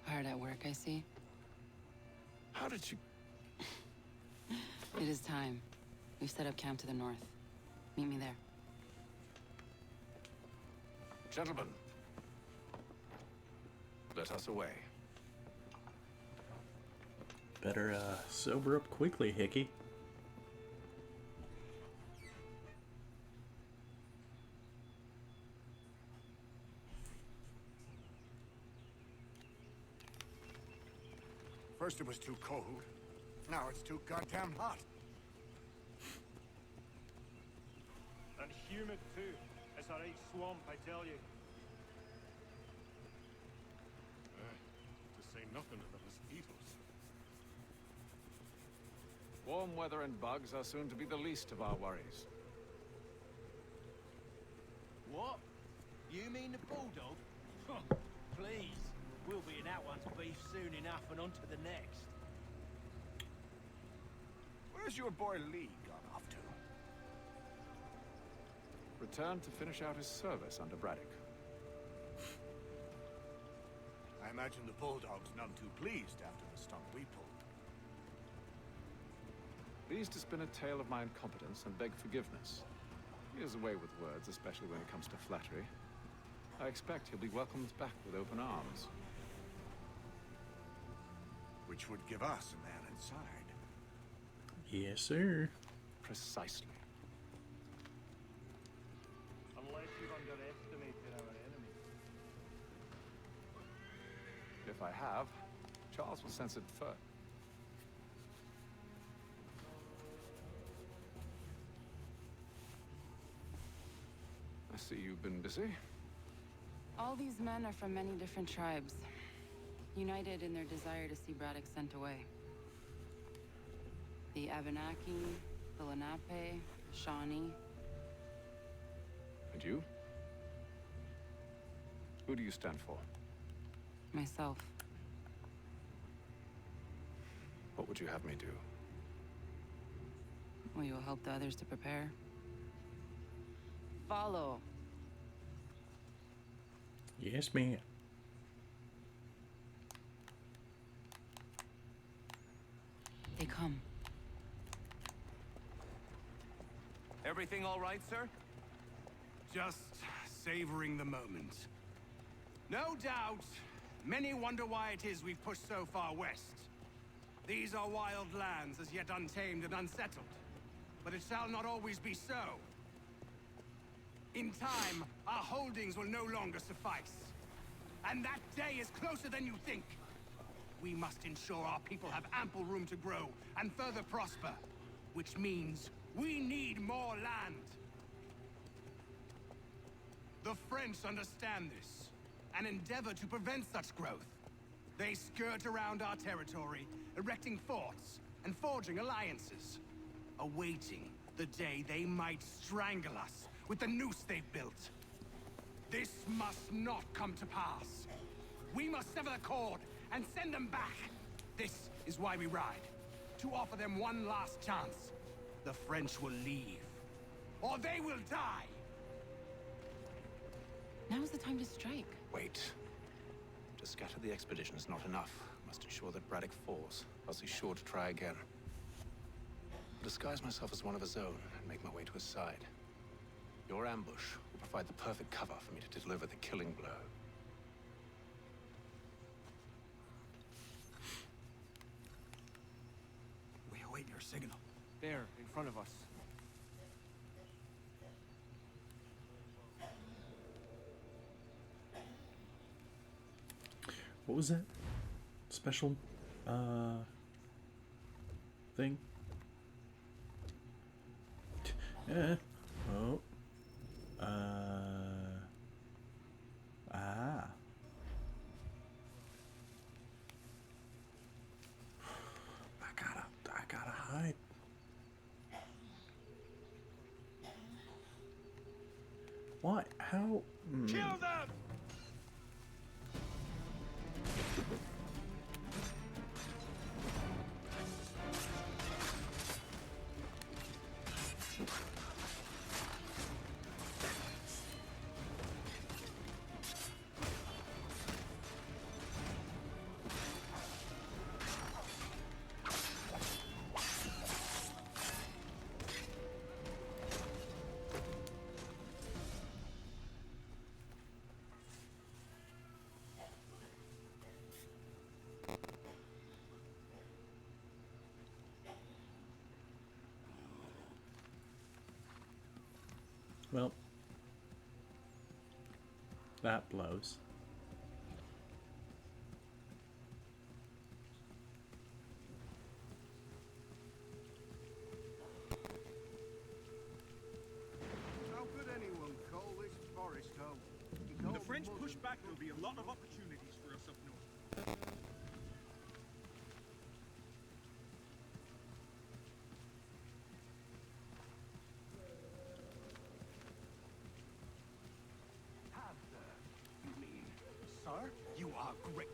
Hard at work, I see. How did you... It is time. We've set up camp to the north. Meet me there. Gentlemen, let us away. Better sober up quickly, Hickey. First it was too cold. Now it's too goddamn hot. And humid too. It's a right swamp, I tell you. To say nothing of the mosquitoes. Warm weather and bugs are soon to be the least of our worries. What? You mean the bulldog? Please. We'll be in that one's beef soon enough and on to the next. Where's your boy Lee gone off to? Returned to finish out his service under Braddock. I imagine the bulldog's none too pleased after the stunt we pulled. Pleased to spin a tale of my incompetence and beg forgiveness. He is away with words, especially when it comes to flattery. I expect he'll be welcomed back with open arms. Which would give us a man inside. Yes, sir. Precisely. Unless you've underestimated our enemy. If I have, Charles will sense it first. I see you've been busy. All these men are from many different tribes, united in their desire to see Braddock sent away. The Abenaki, the Lenape, the Shawnee. And you? Who do you stand for? Myself. What would you have me do? Will you help the others to prepare? Follow. Yes, ma'am. They come. Everything all right, sir? Just savoring the moment. No doubt, many wonder why it is we've pushed so far west. These are wild lands, as yet untamed and unsettled. But it shall not always be so. In time, our holdings will no longer suffice. And that day is closer than you think. We must ensure our people have ample room to grow and further prosper. Which means we need more land. The French understand this, and endeavor to prevent such growth. They skirt around our territory, erecting forts and forging alliances, awaiting the day they might strangle us with the noose they've built. This must not come to pass. We must sever the cord and send them back. This is why we ride, to offer them one last chance. The French will leave, or they will die. Now's the time to strike. Wait. To scatter the expedition is not enough. Must ensure that Braddock falls, else he's sure to try again. Disguise myself as one of his own and make my way to his side. Your ambush will provide the perfect cover for me to deliver the killing blow. We await your signal. There, in front of us. What was that? Special, thing? Yeah. Oh. Ah. I gotta hide. What? How? Kill them! Well, that blows. How could anyone call this forest home? When the French push back, there'll be a lot of opportunities for us up north. You mean, sir? You are great.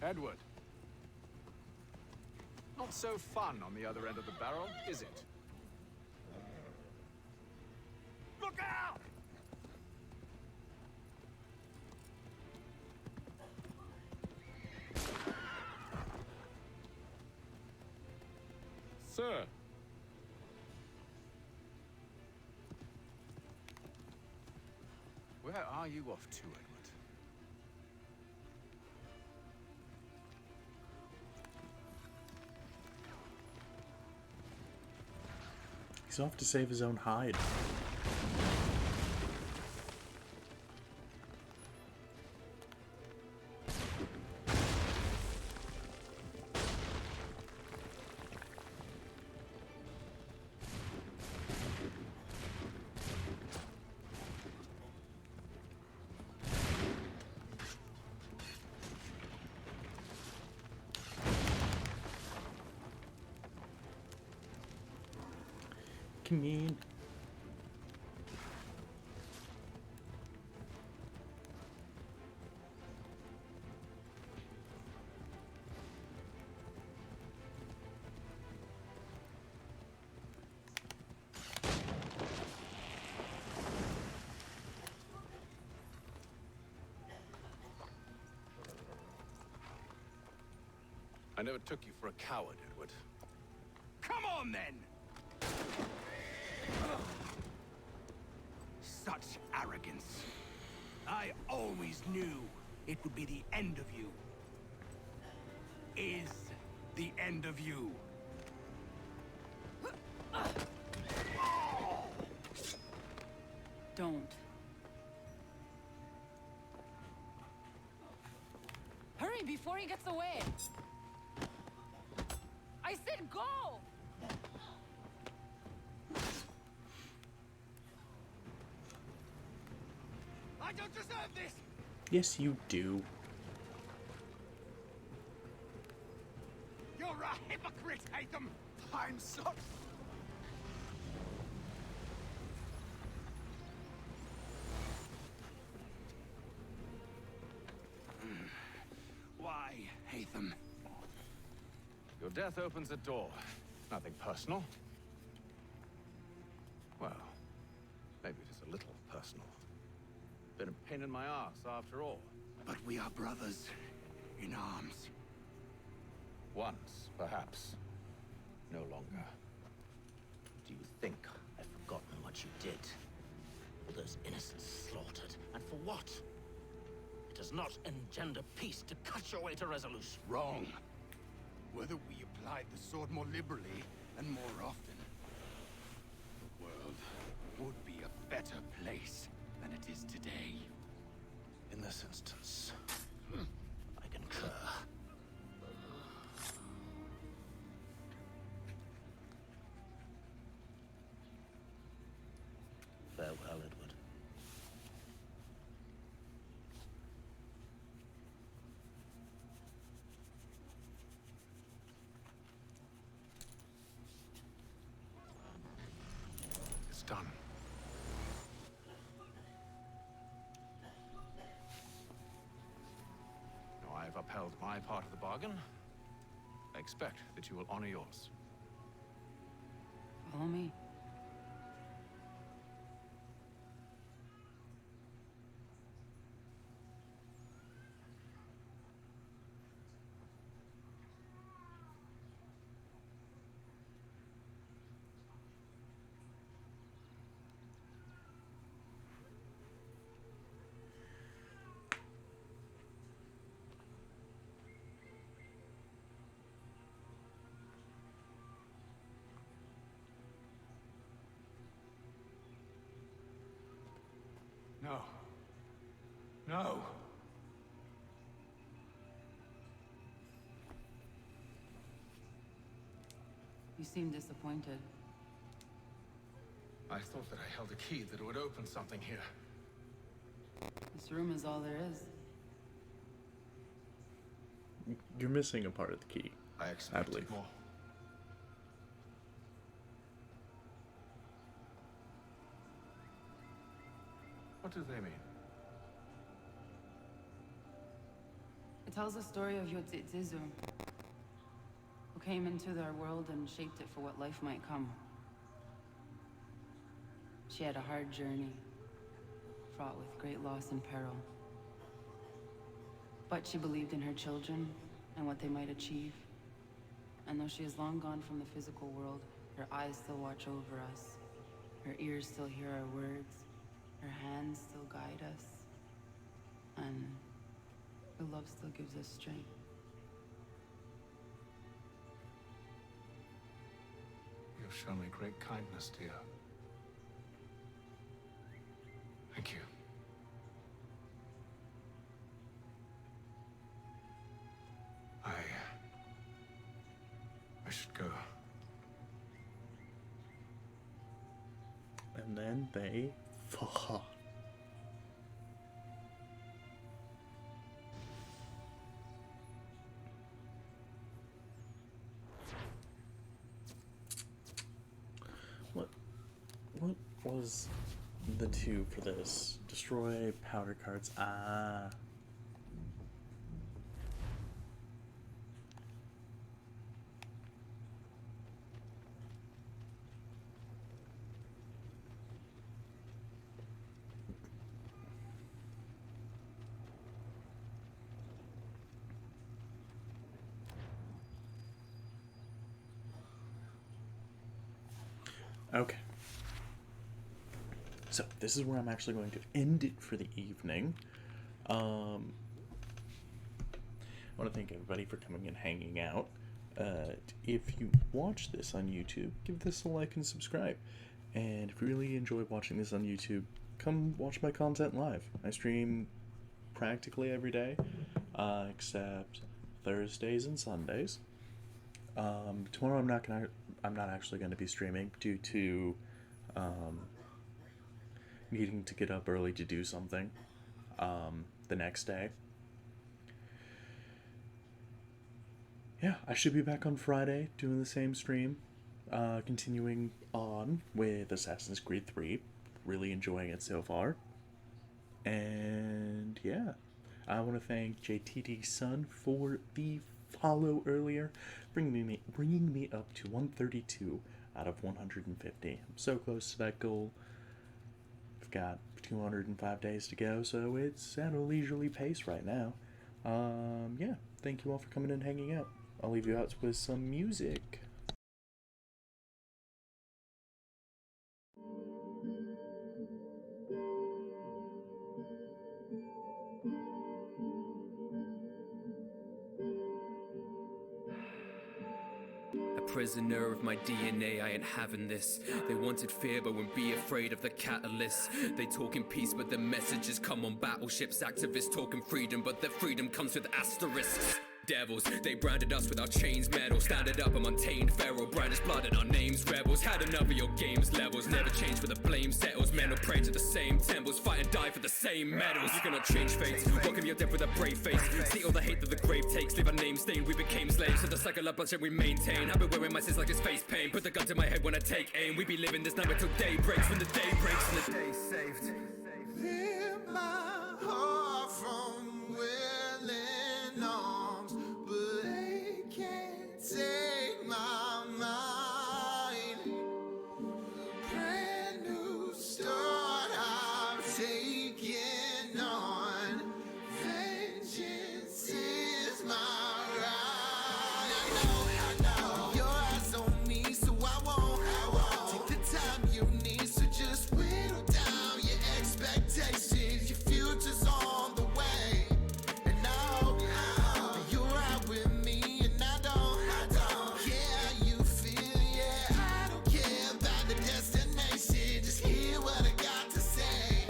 Edward. Not so fun on the other end of the barrel, is it? Look out! Sir. Where are you off to, Edward? He's off to save his own hide. Come in. I never took you for a coward, Edward. Come on, then! Such arrogance. I always knew it would be the end of you. Is the end of you. Don't. Hurry before he gets away! I said go! I don't deserve this! Yes, you do. You're a hypocrite, Haytham! I'm sorry. Why, Haytham? Your death opens a door. Nothing personal. been a pain in my ass after all. But we are brothers in arms. Once, perhaps. No longer. Do you think I've forgotten what you did? All those innocents slaughtered, and for what? It does not engender peace to cut your way to resolution. Wrong. Whether we applied the sword more liberally and more often, the world would be a better place than it is today. In this instance, I concur. Farewell, Edward. It's done. Now I've upheld my part of the bargain. I expect that you will honor yours. Follow me. No. No. You seem disappointed. I thought that I held a key that would open something here. This room is all there is. You're missing a part of the key. I believe. More. What do they mean? It tells the story of Yotzitzizu, who came into their world and shaped it for what life might come. She had a hard journey, fraught with great loss and peril. But she believed in her children and what they might achieve. And though she is long gone from the physical world, her eyes still watch over us. Her ears still hear our words. Her hands still guide us. And her love still gives us strength. You've shown me great kindness, dear. Thank you. I should go. And then they fuck. What was the two for this? Destroy powder cards. Ah. Okay. So, this is where I'm actually going to end it for the evening. I want to thank everybody for coming and hanging out. If you watch this on YouTube, give this a like and subscribe. And if you really enjoy watching this on YouTube, come watch my content live. I stream practically every day, except Thursdays and Sundays. Tomorrow I'm not actually going to be streaming due to needing to get up early to do something the next day. Yeah, I should be back on Friday doing the same stream, continuing on with Assassin's Creed 3. Really enjoying it so far. And yeah, I want to thank JTD Sun for the follow earlier, bringing me up to 132 out of 150. I'm so close to that goal. I've got 205 days to go, so it's at a leisurely pace right now. Yeah, thank you all for coming and hanging out. I'll leave you out with some music. Prisoner of my DNA, I ain't having this. They wanted fear but won't be afraid of the catalyst. They talk in peace but their messages come on battleships. Activists talking freedom but their freedom comes with asterisks. Devils, they branded us with our chains metal. Standard up, I'm untamed feral. Brand is blood and our names rebels. Had enough of your games levels. Never change where the blame settles. Men will pray to the same temples. Fight and die for the same medals. You cannot change fates. Welcome your death with a brave face. See all the hate that the grave takes. Leave our name stained, we became slaves. So the cycle of bloodshed we maintain. I've been wearing my sins like it's face pain. Put the gun to my head when I take aim. We be living this nightmare till day breaks. When the day breaks and the day's saved. Hear my heart from willing arms, but they can't take my mind. A brand new start I've taken on. Vengeance is my right. I know your eyes on me, so I won't take the time you need. So just whittle down your expectations. Your future's on the way, and now you're out with me, and I don't care how you feel. Yeah, I don't care about the destination. Just hear what I got to say.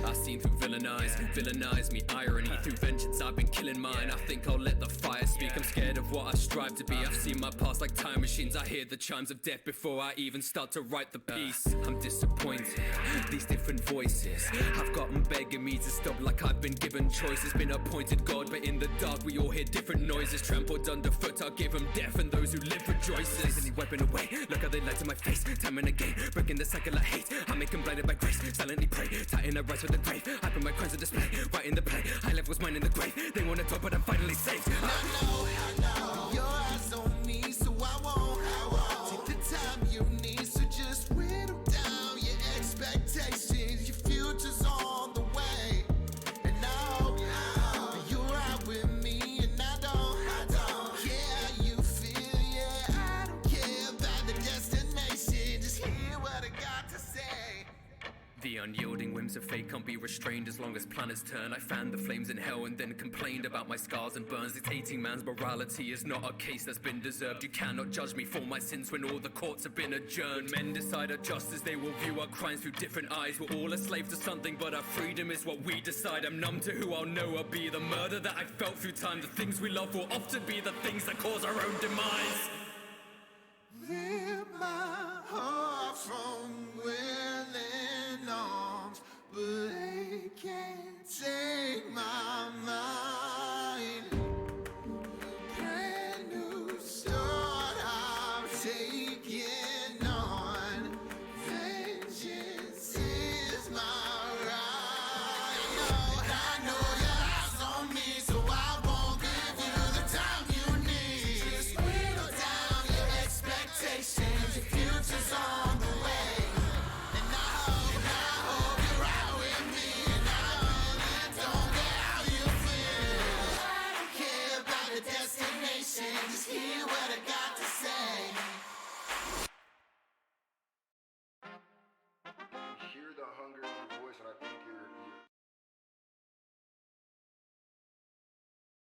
I seen through villainize me, irony. Through vengeance I've been killing mine. I think I'll let the fire speak. I'm scared of what I strive to be. I've seen my past like time machines. I hear the chimes of death before I even start to write the piece. I'm disappointed, these different voices have gotten begging me to stop, like I've been given choices. Been appointed God, but in the dark we all hear different noises. Trampled underfoot, I'll give them death, and those who live rejoices. Take any weapon away, look how they lie to my face. Time and again, breaking the cycle of hate. I make them blinded by grace, silently pray. Tighten the rise with the grave, I put my crimes on display. Right in the play, high levels mine in the grave. They wanna talk, but I'm finally safe. I know your eyes on me, so I won't take the time you need. So just whittle down your expectations. Your future's on the way, and now you're out with me, and I don't care how you feel. Yeah, I don't care about the destination. Just hear what I got to say. The unyielding whims of fate can't be restrained as long as planets turn. I fanned the flames in hell and then complained about my scars and burns. Dictating man's morality is not a case that's been deserved. You cannot judge me for my sins when all the courts have been adjourned. Men decide our justice, they will view our crimes through different eyes. We're all a slave to something, but our freedom is what we decide. I'm numb to who I'll know I'll be. The murder that I felt through time. The things we love will often be the things that cause our own demise. Rip my heart from willing arms, but they can't take